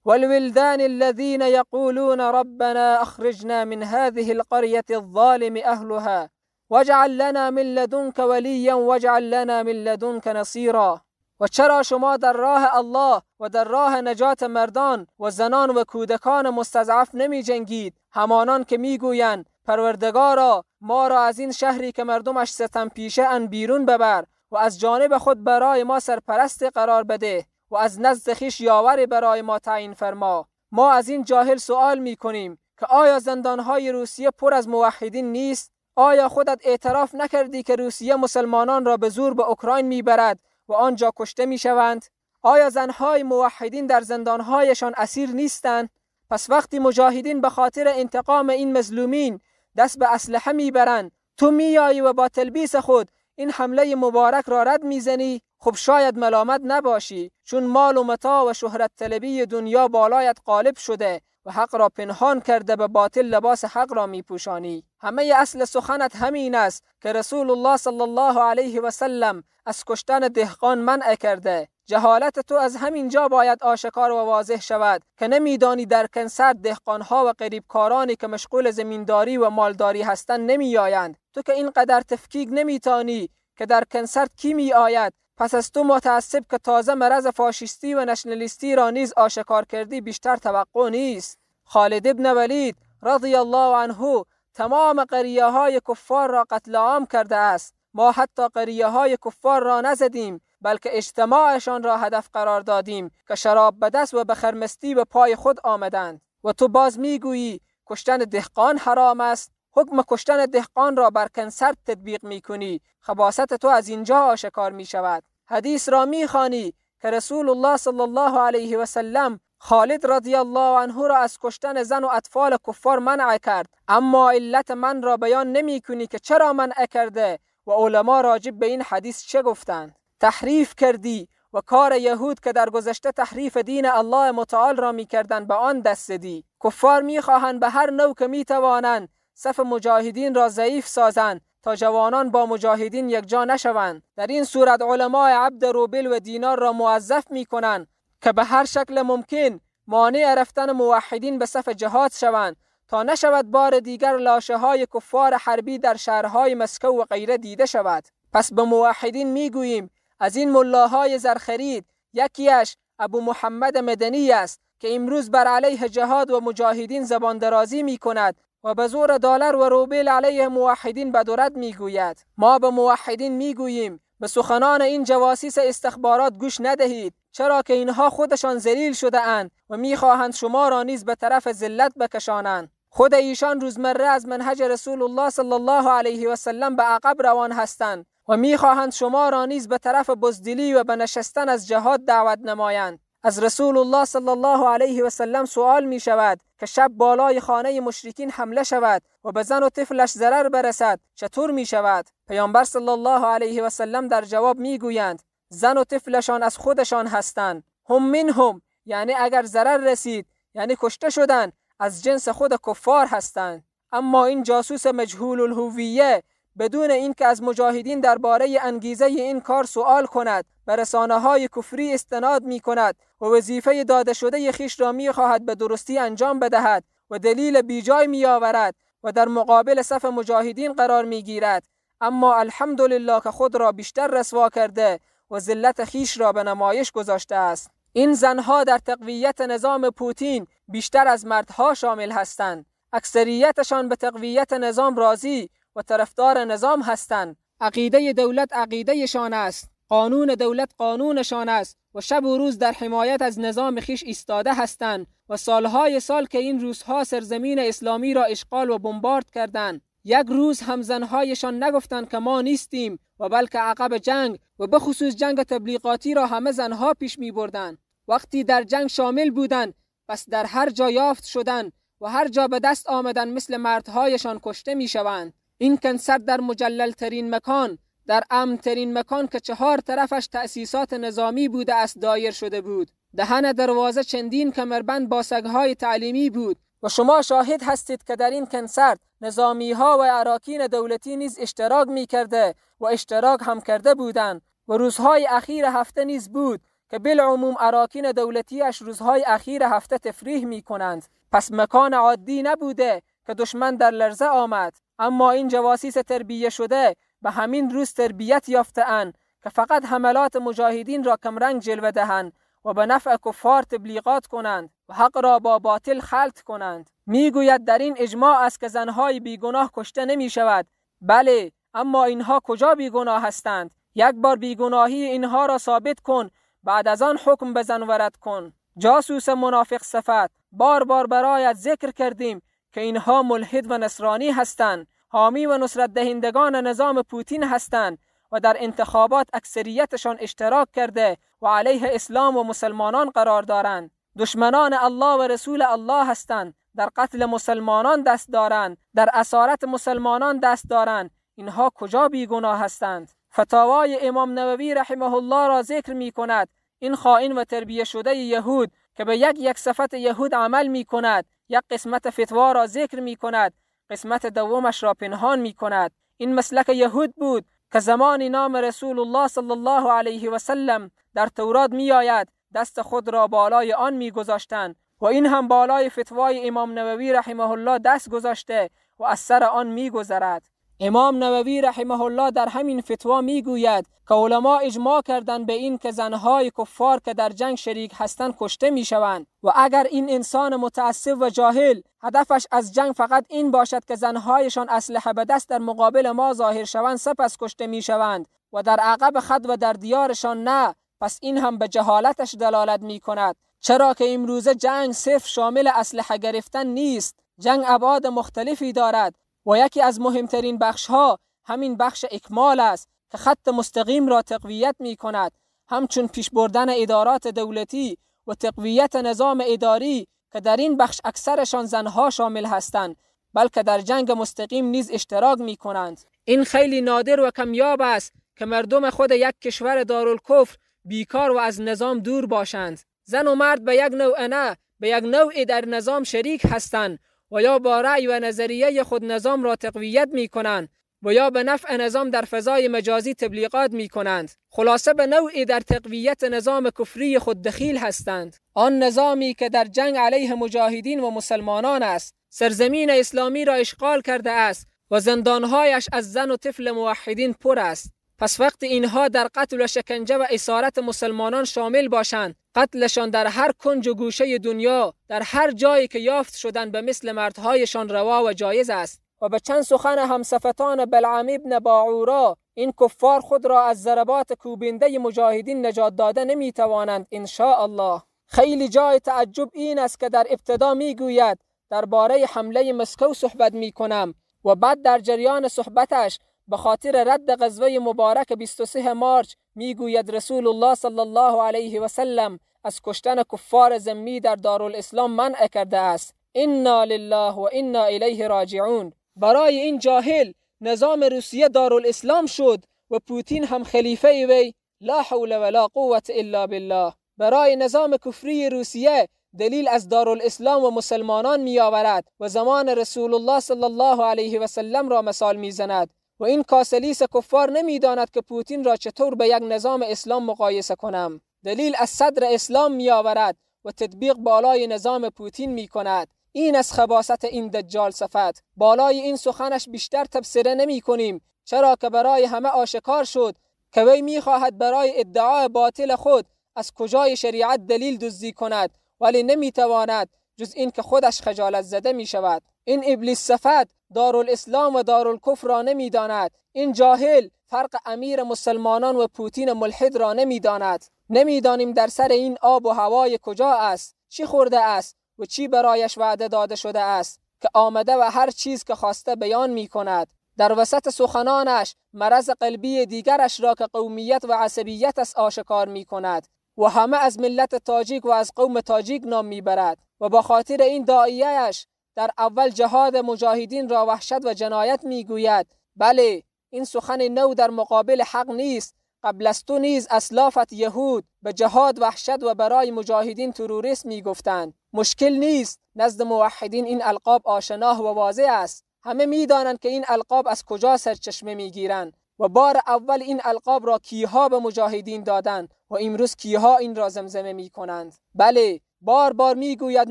والولدان الذين يقولون ربنا أخرجنا من هذه القرية الظالم أهلها واجعل لنا من لدنك وليا واجعل لنا من لدنك نصيرا. و چرا شما در راه الله و در راه نجات مردان و زنان و کودکان مستضعف نمی جنگید، همانان که می گویند پروردگارا ما را از این شهری که مردمش ستم پیشه ان بیرون ببر و از جانب خود برای ما سرپرست قرار بده و از نزد خویش یاوری برای ما تعیین فرما. ما از این جاهل سوال می کنیم که آیا زندانهای روسیه پر از موحدین نیست؟ آیا خودت اعتراف نکردی که روسیه مسلمانان را به زور به اوکراین میبرد و آنجا کشته میشوند؟ آیا زنهای موحدین در زندانهایشان اسیر نیستند؟ پس وقتی مجاهدین به خاطر انتقام این مظلومین دست به اسلحه میبرند، تو میایی و با تلبیس خود این حمله مبارک را رد میزنی؟ خب شاید ملامت نباشی، چون مال و متاع و شهرت طلبی دنیا بالایت غالب شده و حق را پنهان کرده به باطل لباس حق را میپوشانی. همه اصل سخنت همین است که رسول الله صلی الله علیه و سلم از کشتن دهقان منع کرده. جهالت تو از همین جا باید آشکار و واضح شود که نمیدانی در کنسرت دهقانها و غریبکارانی که مشغول زمینداری و مالداری هستند نمیآیند. تو که اینقدر تفکیک نمیتانی که در کنسرت کی می آید، پس از تو متعصب که تازه مرض فاشیستی و نشنالیستی را نیز آشکار کردی بیشتر توقع نیست. خالد ابن ولید رضی الله عنه تمام قریه های کفار را قتل عام کرده است. ما حتی قریه های کفار را نزدیم، بلکه اجتماعشان را هدف قرار دادیم که شراب به دست و به خرمستی به پای خود آمدند. و تو باز میگویی کشتن دهقان حرام است. حکم کشتن دهقان را بر کنسرت تطبیق میکنی. خباثت تو از اینجا آشکار می شود. حدیث را میخوانی که رسول الله صلی الله علیه و سلم خالد رضی الله عنه را از کشتن زن و اطفال کفار منع کرد، اما علت من را بیان نمی کنی که چرا منع کرده و علما راجب به این حدیث چه گفتند. تحریف کردی و کار یهود که در گذشته تحریف دین الله متعال را میکردند به آن دست زدی. کفار میخواهند به هر نوع که میتوانند صف مجاهدین را ضعیف سازند تا جوانان با مجاهدین یکجا نشوند. در این صورت علماء عبد روبل و دینار را موظف میکنند که به هر شکل ممکن مانع رفتن موحدین به صف جهاد شوند تا نشود بار دیگر لاشه های کفار حربی در شهرهای مسکو و غیره دیده شود. پس به موحدین میگوییم از این ملاهای زرخرید یکیش ابو محمد مدنی است که امروز بر علیه جهاد و مجاهدین زبان درازی می کند و به زور دلار و روبل علیه موحدین بدرد می گوید. ما به موحدین می گوییم به سخنان این جواسیس استخبارات گوش ندهید، چرا که اینها خودشان ذلیل شده اند و می خواهند شما را نیز به طرف ذلت بکشانند. خود ایشان روزمره از منهج رسول الله صلی الله علیه و سلم به عقب روان هستند و میخواهند شما را نیز به طرف بزدلی و به نشستن از جهاد دعوت نمایند. از رسول الله صلی الله علیه و سلم سوال می شود که شب بالای خانه مشرکین حمله شود و به زن و طفلش ضرر برسد چطور می شود؟ پیامبر صلی الله علیه و سلم در جواب می گویند زن و طفلشان از خودشان هستند. هم منهم، یعنی اگر ضرر رسید یعنی کشته شدند از جنس خود کفار هستند. اما این جاسوس مجهول الهویه بدون اینکه از مجاهدین درباره انگیزه این کار سوال کند به رسانه‌های کفری استناد می‌کند و وظیفه داده شده خیش را می‌خواهد به درستی انجام بدهد و دلیل بیجای می‌آورد و در مقابل صف مجاهدین قرار می‌گیرد. اما الحمدلله که خود را بیشتر رسوا کرده و ذلت خیش را به نمایش گذاشته است. این زنها در تقویت نظام پوتین بیشتر از مردها شامل هستند. اکثریتشان به تقویت نظام راضی و طرفدار نظام هستند. عقیده دولت عقیدهشان است، قانون دولت قانونشان است و شب و روز در حمایت از نظام خیش ایستاده هستند و سالهای سال که این روزها سرزمین اسلامی را اشغال و بمبارد کردند، یک روز هم زنهایشان نگفتند که ما نیستیم و بلکه عقب جنگ و به خصوص جنگ تبلیغاتی را همه زنها پیش می بردند. وقتی در جنگ شامل بودند پس در هر جا یافت شدند و هر جا به دست آمدن مثل مردهایشان کشته می شوند. این کنسرت در مجلل ترین مکان، در امن ترین مکان که 4 طرفش تأسیسات نظامی بوده است دایر شده بود. دهن دروازه چندین کمربند با سگهای تعلیمی بود و شما شاهد هستید که در این کنسرت نظامی ها و اراکین دولتی نیز اشتراک می کرده و اشتراک هم کرده بودند و روزهای اخیر هفته نیز بود که بالعموم اراکین دولتیش روزهای اخیر هفته تفریح می کنند. پس مکان عادی نبوده که دشمن در لرزه آمد. اما این جواسیس تربیه شده به همین روز تربیت یافته اند که فقط حملات مجاهدین را کمرنگ جلوه دهند و به نفع کفار تبلیغات کنند و حق را با باطل خلط کنند. میگوید در این اجماع است که زنهای بیگناه کشته نمی شود. بله، اما اینها کجا بیگناه هستند؟ یک بار بیگناهی اینها را ثابت کن، بعد از آن حکم بزن و رد کن. جاسوس منافق صفت، بار بار برایت ذکر کردیم که اینها ملحد و نصرانی هستند حامی و نصرت دهندگان نظام پوتین هستند و در انتخابات اکثریتشان اشتراک کرده و علیه اسلام و مسلمانان قرار دارند. دشمنان الله و رسول الله هستند، در قتل مسلمانان دست دارند، در اسارت مسلمانان دست دارند. اینها کجا بیگناه هستند؟ فتاوای امام نووی رحمه الله را ذکر می کند. این خائن و تربیه شده یهود که به یک صفت یهود عمل می کند، یک قسمت فتوا را ذکر می کند، قسمت دومش را پنهان می کند. این مسلک یهود بود که زمانی نام رسول الله صلی الله علیه و سلم در تورات می آید، دست خود را بالای آن می گذاشتند و این هم بالای فتوای امام نووی رحمه الله دست گذاشته و از سر آن می گذرد. امام نووی رحمه الله در همین فتوا می گوید که علما اجماع کردند به این که زنهای کفار که در جنگ شریک هستند کشته می شوند و اگر این انسان متعصب و جاهل هدفش از جنگ فقط این باشد که زنهایشان اسلحه به دست در مقابل ما ظاهر شوند سپس کشته می شوند و در عقب خط و در دیارشان نه، پس این هم به جهالتش دلالت می کند. چرا که امروزه جنگ صرف شامل اسلحه گرفتن نیست، جنگ ابعاد مختلفی دارد و یکی از مهمترین بخشها همین بخش اکمال است که خط مستقیم را تقویت می کند، همچون پیش بردن ادارات دولتی و تقویت نظام اداری که در این بخش اکثرشان زنها شامل هستند، بلکه در جنگ مستقیم نیز اشتراک می کنند. این خیلی نادر و کمیاب است که مردم خود یک کشور دارالکفر بیکار و از نظام دور باشند. زن و مرد به یک نوع نه، به یک نوع در نظام شریک هستند و یا با رأی و نظریه خود نظام را تقویت می کنند و یا به نفع نظام در فضای مجازی تبلیغات می کنند. خلاصه به نوعی در تقویت نظام کفری خود دخیل هستند، آن نظامی که در جنگ علیه مجاهدین و مسلمانان است، سرزمین اسلامی را اشغال کرده است و زندانهایش از زن و طفل موحدین پر است. پس وقت اینها در قتل و شکنجه و اسارت مسلمانان شامل باشند، قتلشان در هر کنج و گوشه دنیا، در هر جایی که یافت شدن به مثل مردهایشان روا و جایز است. و به چند سخن همصفتان بلعم ابن باعورا این کفار خود را از ضربات کوبنده مجاهدین نجات داده نمی توانند ان شاء الله. خیلی جای تعجب این است که در ابتدا می گوید درباره حمله مسکو صحبت می کنم و بعد در جریان صحبتش به خاطر رد غزوه مبارک 23 مارچ می گوید رسول الله صلی الله علیه و سلم از کشتن کفار ذمی در دارالاسلام منع کرده است. انا لله و انا الیه راجعون. برای این جاهل نظام روسیه دارالاسلام شد و پوتین هم خلیفه وی. لا حول ولا قوة الا بالله. برای نظام کفری روسیه دلیل از دارالاسلام و مسلمانان می آورد و زمان رسول الله صلی الله علیه و سلم را مثال می زند و این کاسلیس کفار نمی داند که پوتین را چطور به یک نظام اسلام مقایسه کنم. دلیل از صدر اسلام می آورد و تطبیق بالای نظام پوتین می کند. این از خباثت این دجال صفت. بالای این سخنش بیشتر تبصره نمی کنیم، چرا که برای همه آشکار شد که وی می خواهد برای ادعای باطل خود از کجای شریعت دلیل دزدی کند، ولی نمی تواند جز این که خودش خجالت زده می شود. این ابلیس صفت دارالاسلام و دارالکفر را نمی داند. این جاهل فرق امیر مسلمانان و پوتین ملحد را نمی داند. نمی دانیم در سر این آب و هوای کجا است، چی خورده است و چی برایش وعده داده شده است که آمده و هر چیز که خواسته بیان می کند. در وسط سخنانش مرض قلبی دیگرش را که قومیت و عصبیت است آشکار می کند و همه از ملت تاجیک و از قوم تاجیک نام می برد و با خاطر این داعیه‌اش در اول جهاد مجاهدین را وحشت و جنایت می گوید. بله، این سخن نو در مقابل حق نیست. قبل از تو نیز اسلافت یهود به جهاد وحشت و برای مجاهدین تروریست می گفتند. مشکل نیست، نزد موحدین این القاب آشنا و واضح است. همه می دانند که این القاب از کجا سرچشمه می گیرند و بار اول این القاب را کیها به مجاهدین دادند و امروز کیها این را زمزمه می کنند. بله، بار بار می گوید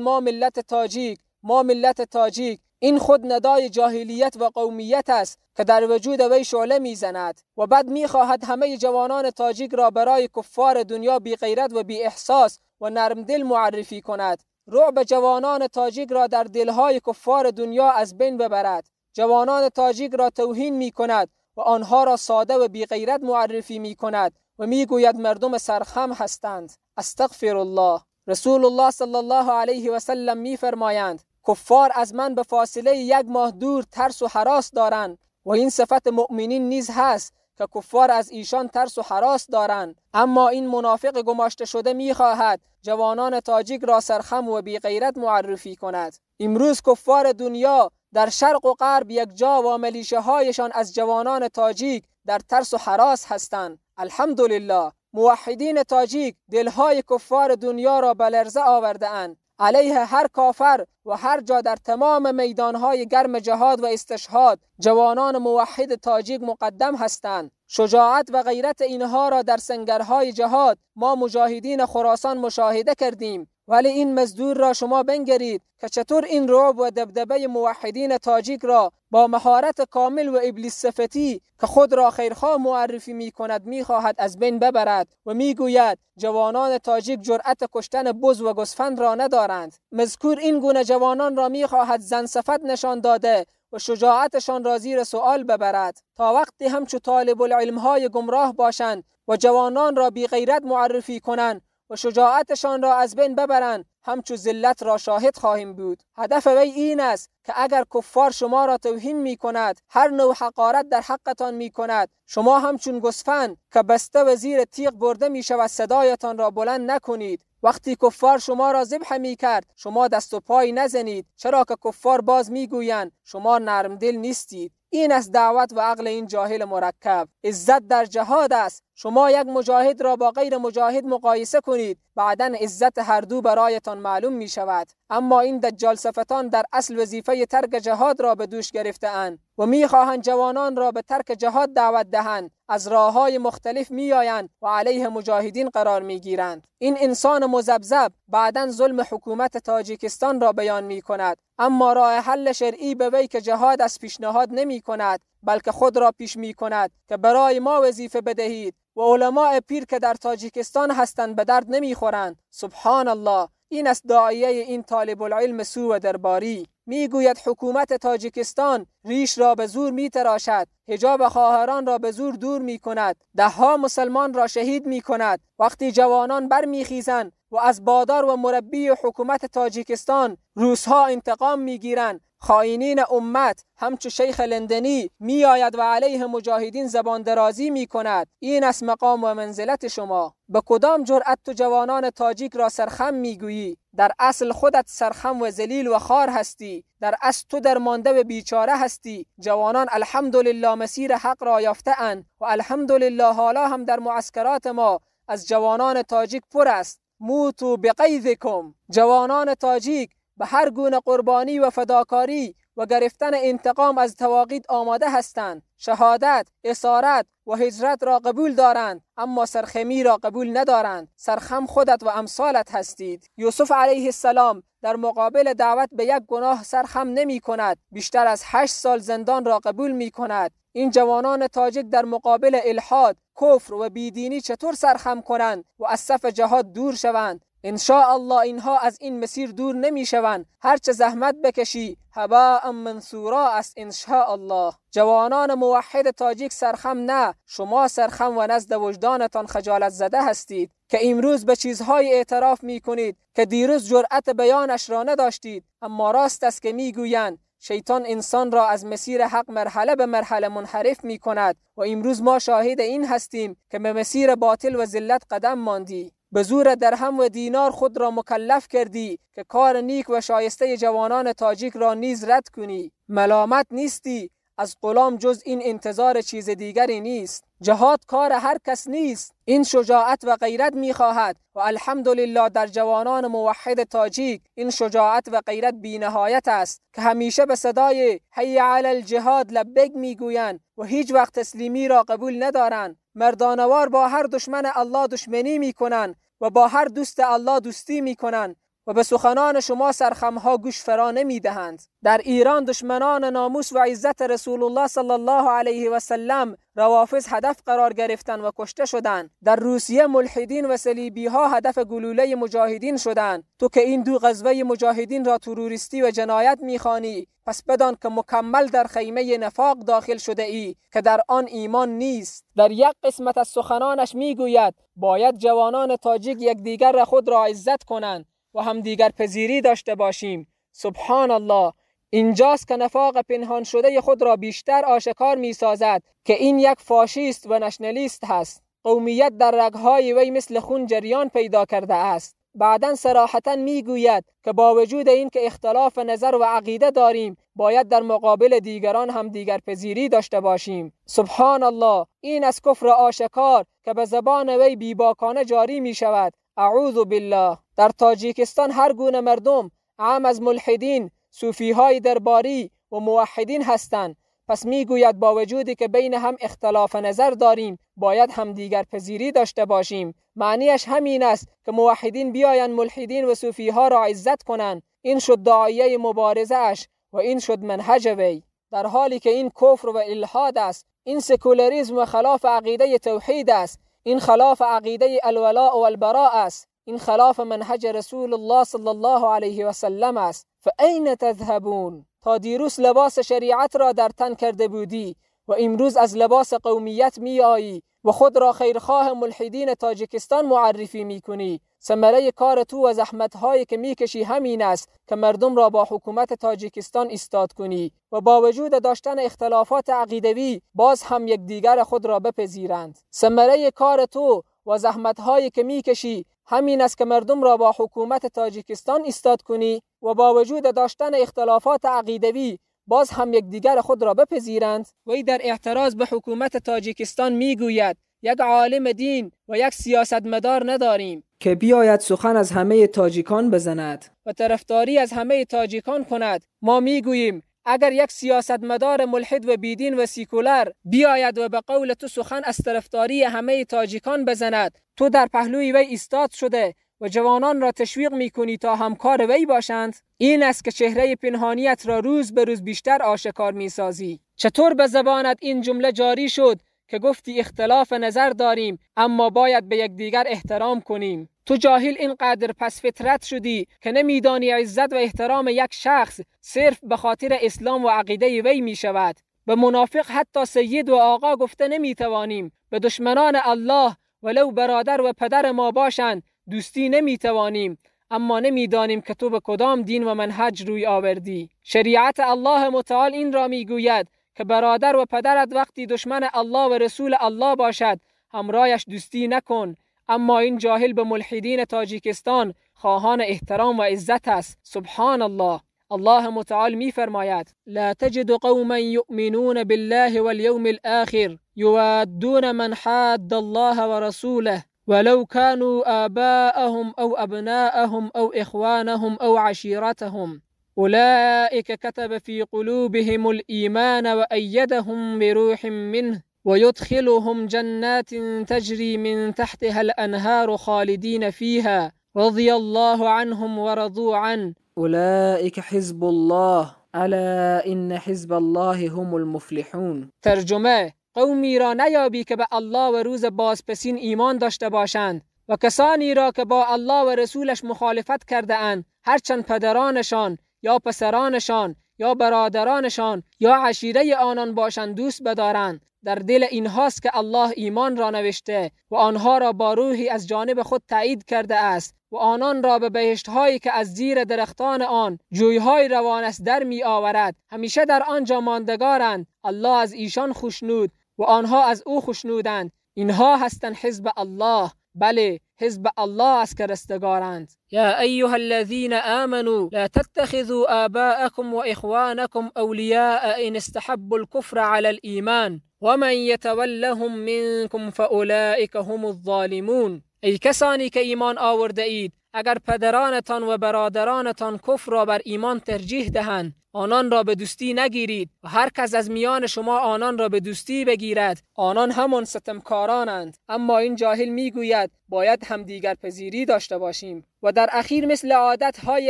ما ملت تاجیک، ما ملت تاجیک. این خود ندای جاهلیت و قومیت است که در وجود وی شعله میزند و بعد میخواهد همه جوانان تاجیک را برای کفار دنیا بی غیرت و بی احساس و نرم دل معرفی کند. رعب جوانان تاجیک را در دلهای کفار دنیا از بین ببرد. جوانان تاجیک را توهین می کند و آنها را ساده و بی غیرت معرفی می کند و می گوید مردم سرخم هستند. استغفر الله. رسول الله صلی الله علیه و سلم می فرمایند کفار از من به فاصله 1 ماه دور ترس و هراس دارند و این صفت مؤمنین نیز هست که کفار از ایشان ترس و هراس دارند. اما این منافق گماشته شده می‌خواهد جوانان تاجیک را سرخم و بی غیرت معرفی کند. امروز کفار دنیا در شرق و غرب یک جا و ملیشه‌هایشان از جوانان تاجیک در ترس و هراس هستند. الحمدلله موحدین تاجیک دلهای کفار دنیا را به لرزه آورده اند. علیه هر کافر و هر جا در تمام میدانهای گرم جهاد و استشهاد جوانان موحد تاجیک مقدم هستند. شجاعت و غیرت اینها را در سنگرهای جهاد ما مجاهدین خراسان مشاهده کردیم. ولی این مزدور را شما بنگرید که چطور این رعب و دبدبه موحدین تاجیک را با مهارت کامل و ابلیس صفتی که خود را خیرخواه معرفی می کند می خواهد از بین ببرد و می گوید جوانان تاجیک جرأت کشتن بز و گوسفند را ندارند. مذکور این گونه جوانان را می خواهد زن صفت نشان داده و شجاعتشان را زیر سؤال ببرد تا وقتی همچو طالب العلم های گمراه باشند و جوانان را بی غیرت معرفی کنند و شجاعتشان را از بین ببرند همچو ذلت را شاهد خواهیم بود. هدف وی این است که اگر کفار شما را توهین می کند، هر نوع حقارت در حقتان می کند، شما همچون گوسفند که بسته و زیر تیغ برده می شود صدایتان را بلند نکنید. وقتی کفار شما را ذبح می کرد شما دست و پای نزنید، چرا که کفار باز می گویند شما نرم دل نیستید. این است دعوت و عقل این جاهل مرکب. عزت در جهاد است. شما یک مجاهد را با غیر مجاهد مقایسه کنید، بعداً عزت هر دو برایتان معلوم می شود. اما این دجال صفتان در اصل وظیفه ترک جهاد را به دوش گرفته اند و می خواهند جوانان را به ترک جهاد دعوت دهند. از راه‌های مختلف می آیند و علیه مجاهدین قرار می گیرند. این انسان مذبذب بعداً ظلم حکومت تاجیکستان را بیان می کند، اما راه حل شرعی به وی که جهاد از پیشنهاد نمی کند، بلکه خود را پیش می کند که برای ما وظیفه بدهید و علماء پیر که در تاجیکستان هستند به درد نمی خورند. سبحان الله. این است داعیه این طالب العلم سو و درباری. می گوید حکومت تاجیکستان ریش را به زور می تراشد، حجاب خواهران را به زور دور می کند، 10 مسلمان را شهید می کند. وقتی جوانان برمی خیزند و از بادار و مربی حکومت تاجیکستان روسها انتقام می گیرند، خائنین امت همچو شیخ لندنی می آید و علیه مجاهدین زبان درازی می کند. این است مقام و منزلت شما. به کدام جرأت تو جوانان تاجیک را سرخم می گویی؟ در اصل خودت سرخم و ذلیل و خوار هستی. در اصل تو درمانده و بیچاره هستی. جوانان الحمدلله مسیر حق را یافته اند و الحمدلله حالا هم در معسکرات ما از جوانان تاجیک پر است. موتو بغیظکم. جوانان تاجیک به هر گونه قربانی و فداکاری و گرفتن انتقام از طواغیت آماده هستند. شهادت، اسارت و هجرت را قبول دارند، اما سرخمی را قبول ندارند. سرخم خودت و امثالت هستید. یوسف علیه السلام در مقابل دعوت به یک گناه سرخم نمی کند، بیشتر از 8 سال زندان را قبول می کند. این جوانان تاجیک در مقابل الحاد، کفر و بیدینی چطور سرخم کنند و از صف جهاد دور شوند؟ ان شاء الله اینها از این مسیر دور نمی شوند. هرچه زحمت بکشی هباء منثورا است ان شاء الله. جوانان موحد تاجیک سرخم نه، شما سرخم و نزد وجدانتان خجالت زده هستید که امروز به چیزهای اعتراف می کنید که دیروز جرأت بیانش را نداشتید. اما راست است که می گویند شیطان انسان را از مسیر حق مرحله به مرحله منحرف می کند و امروز ما شاهد این هستیم که به مسیر باطل و ذلت قدم ماندی. به زور درهم و دینار خود را مکلف کردی که کار نیک و شایسته جوانان تاجیک را نیز رد کنی. ملامت نیستی، از غلام جز این انتظار چیز دیگری نیست. جهاد کار هر کس نیست. این شجاعت و غیرت می خواهد و الحمدلله در جوانان موحد تاجیک این شجاعت و غیرت بی نهایت است که همیشه به صدای حی علی الجهاد لبیک می گویند و هیچ وقت تسلیمی را قبول ندارند. مردانوار با هر دشمن الله دشمنی می کنند و با هر دوست الله دوستی می کنند و به سخنان شما سرخمها گوش فرا نمی دهند. در ایران دشمنان ناموس و عزت رسول الله صلی الله علیه و سلم روافض هدف قرار گرفتند و کشته شدند. در روسیه ملحدین و صلیبی ها هدف گلوله مجاهدین شدند. تو که این دو غزوه مجاهدین را تروریستی و جنایت می‌خوانی، پس بدان که مکمل در خیمه نفاق داخل شده ای که در آن ایمان نیست. در یک قسمت از سخنانش میگوید باید جوانان تاجیک یکدیگر را خود را عزت کنند و هم دیگر پذیری داشته باشیم. سبحان الله. اینجاست که نفاق پنهان شده خود را بیشتر آشکار می سازد که این یک فاشیست و نشنالیست هست. قومیت در رگهای وی مثل خون جریان پیدا کرده است. بعداً صراحتاً می گوید که با وجود این که اختلاف نظر و عقیده داریم باید در مقابل دیگران هم دیگر پذیری داشته باشیم. سبحان الله. این از کفر آشکار که به زبان وی بیباکانه جاری می شود. اعوذ بالله. در تاجیکستان هر گونه مردم عام از ملحدین، صوفیهای درباری و موحدین هستند. پس میگوید با وجودی که بین هم اختلاف نظر داریم باید هم دیگر پذیری داشته باشیم. معنیش همین است که موحدین بیاین ملحدین و صوفیها را عزت کنند. این شد داعیه مبارزه اش و این شد منهج وی. در حالی که این کفر و الحاد است. این سکولاریسم و خلاف عقیده توحید است. این خلاف عقیده الولاء و البراء است. این خلاف منهج رسول الله صلی الله علیه و سلم است. فاین تذهبون؟ تا دیروز لباس شریعت را در تن کرده بودی و امروز از لباس قومیت می آیی و خود را خیرخواه ملحدین تاجیکستان معرفی می کنی. ثمره کار تو و زحمت‌هایی که می کشی همین است که مردم را با حکومت تاجیکستان ایستاد کنی و با وجود داشتن اختلافات عقیدوی باز هم یکدیگر خود را بپذیرند. ثمره کار تو و زحمت‌هایی که می کشی همین است که مردم را با حکومت تاجیکستان ایستاد کنی و با وجود داشتن اختلافات عقیدوی باز هم یکدیگر خود را بپذیرند. وی در اعتراض به حکومت تاجیکستان میگوید یک عالم دین و یک سیاستمدار نداریم که بیاید سخن از همه تاجیکان بزند و طرفداری از همه تاجیکان کند. ما میگوییم اگر یک سیاستمدار ملحد و بیدین و سیکولر بیاید و به قول تو سخن از طرفداری همه تاجیکان بزند، تو در پهلوی وی ایستاد شده و جوانان را تشویق میکنی تا همکار وی باشند. این است که چهره پنهانیت را روز به روز بیشتر آشکار میسازی. چطور به زبانت این جمله جاری شد که گفتی اختلاف نظر داریم اما باید به یکدیگر احترام کنیم؟ تو جاهل اینقدر پس فطرت شدی که نمیدانی عزت و احترام یک شخص صرف به خاطر اسلام و عقیده وی می شود. به منافق حتی سید و آقا گفته نمیتوانیم. به دشمنان الله ولو برادر و پدر ما باشند دوستی نمیتوانیم. اما نمیدانیم که تو به کدام دین و منهج روی آوردی. شریعت الله متعال این را میگوید که برادر و پدرت وقتی دشمن الله و رسول الله باشد همراهش دوستی نکن. اما این جاهل به ملحدین تاجیکستان خواهان احترام و عزت است. سبحان الله. الله متعال می فرماید لا تجد قوما يؤمنون بالله واليوم الآخر يوادون من حاد الله ورسوله ولو كانوا آباءهم أو أبناءهم أو إخوانهم أو عشيرتهم أولئك كتب في قلوبهم الإيمان وأيدهم بروح منه ويدخلهم جنات تجري من تحتها الأنهار خالدين فيها رضي الله عنهم ورضوا عنه أولئك حزب الله ألا إن حزب الله هم المفلحون. ترجمه: قومی را نیابی که به الله و روز بازپسین ایمان داشته باشند و کسانی را که با الله و رسولش مخالفت کرده اند هرچند پدرانشان یا پسرانشان یا برادرانشان یا عشیره آنان باشند دوست بدارند. در دل اینهاست که الله ایمان را نوشته و آنها را با روحی از جانب خود تایید کرده است و آنان را به بهشت‌هایی که از زیر درختان آن جوی‌های روان است در می آورد. همیشه در آنجا ماندگارند. الله از ایشان خوشنود و آنها از او خوشنودند. اینها هستند حزب الله. بله، حزب الله از که رستگارند. یا ایها الذین آمنوا لا تتخذوا آباءکم و اخوانکم اولیاء ان استحبوا الكفر علی الایمان ومن یتولهم منکم فاولئک هم الظالمون. ای کسانی که ایمان آورده اید، اگر پدرانتان و برادرانتان کفر را بر ایمان ترجیح دهند آنان را به دوستی نگیرید و هر کس از میان شما آنان را به دوستی بگیرد آنان همان ستمکارانند. اما این جاهل میگوید باید همدیگر پذیری داشته باشیم و در اخیر مثل عادتهای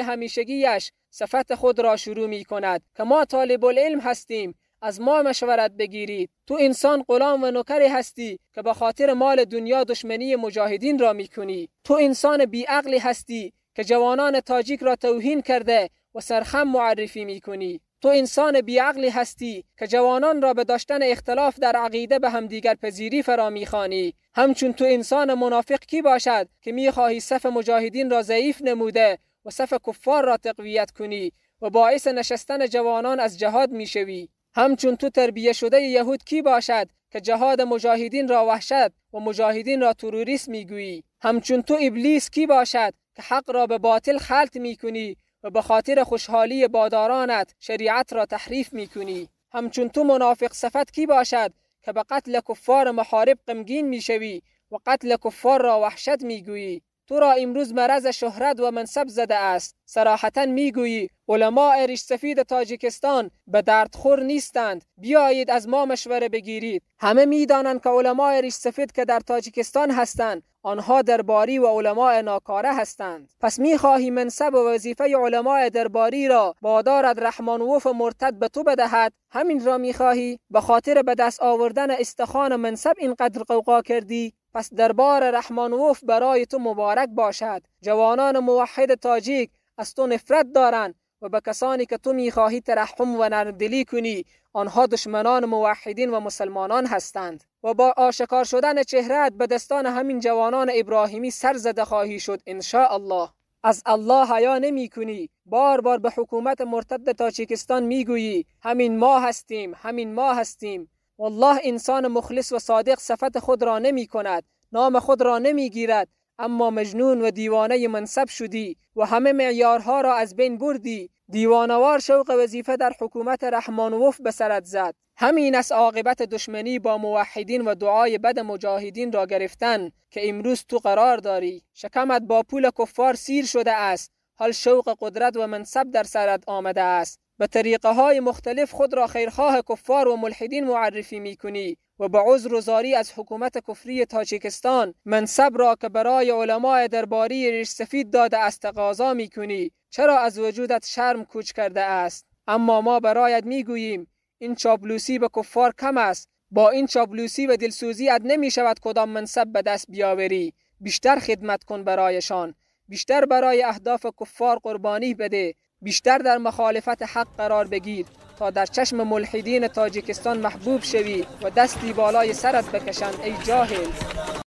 همیشگیش صفت خود را شروع می کند که ما طالب العلم هستیم، از ما مشورت بگیرید. تو انسان غلام و نوکری هستی که به خاطر مال دنیا دشمنی مجاهدین را میکنی. تو انسان بیعقلی هستی که جوانان تاجیک را توهین کرده و سرخم معرفی میکنی. تو انسان بیعقلی هستی که جوانان را به داشتن اختلاف در عقیده به همدیگر پذیری فرا میخوانی. همچون تو انسان منافق کی باشد که میخواهی صف مجاهدین را ضعیف نموده و صف کفار را تقویت کنی و باعث نشستن جوانان از جهاد میشوی. همچون تو تربیه شده یهود کی باشد که جهاد مجاهدین را وحشت و مجاهدین را تروریست میگویی؟ همچون تو ابلیس کی باشد که حق را به باطل خلط میکنی و به خاطر خوشحالی بادارانت شریعت را تحریف میکنی؟ همچون تو منافق صفت کی باشد که به قتل کفار محارب غمگین میشوی و قتل کفار را وحشت میگویی؟ تو را امروز مرض شهرت و منصب زده است. صراحتا میگویی علماء ریش سفید تاجیکستان به دردخور نیستند، بیایید از ما مشوره بگیرید. همه میدانند که علماء ریش سفید که در تاجیکستان هستند آنها درباری و علماء ناکاره هستند. پس میخواهی منصب و وظیفه علماء درباری را با دارد رحمانوف مرتد به تو بدهد؟ همین را میخواهی؟ به خاطر به دست آوردن استخوان منصب اینقدر قوقا کردی؟ پس دربار رحمانوف برای تو مبارک باشد. جوانان موحد تاجیک از تو نفرت دارند و به کسانی که تو میخواهی ترحم و نرمدلی کنی آنها دشمنان موحدین و مسلمانان هستند و با آشکار شدن چهره‌ات به دستان همین جوانان ابراهیمی سر زده خواهی شد ان شاء الله. از الله حیا نمی کنی. بار بار به حکومت مرتد تاجیکستان میگویی همین ما هستیم، همین ما هستیم. والله انسان مخلص و صادق صفت خود را نمی کند، نام خود را نمی گیرد، اما مجنون و دیوانه منصب شدی و همه معیارها را از بین بردی. دیوانوار شوق وظیفه در حکومت رحمانوف به سرت زد. همین است عاقبت دشمنی با موحدین و دعای بد مجاهدین را گرفتن که امروز تو قرار داری. شکمت با پول کفار سیر شده است، حال شوق قدرت و منصب در سرت آمده است. به طریقه های مختلف خود را خیرخواه کفار و ملحدین معرفی می کنی و به عذر و زاری از حکومت کفری تاجیکستان منصب را که برای علماء درباری ریش سفید داده است تقاضا می کنی. چرا از وجودت شرم کوچ کرده است؟ اما ما برایت می گوییم این چاپلوسی به کفار کم است. با این چاپلوسی و دلسوزیت نمی شود کدام منصب به دست بیاوری. بیشتر خدمت کن برایشان، بیشتر برای اهداف کفار قربانی بده، بیشتر در مخالفت حق قرار بگیر تا در چشم ملحدین تاجیکستان محبوب شوی و دستی بالای سرت بکشند ای جاهل.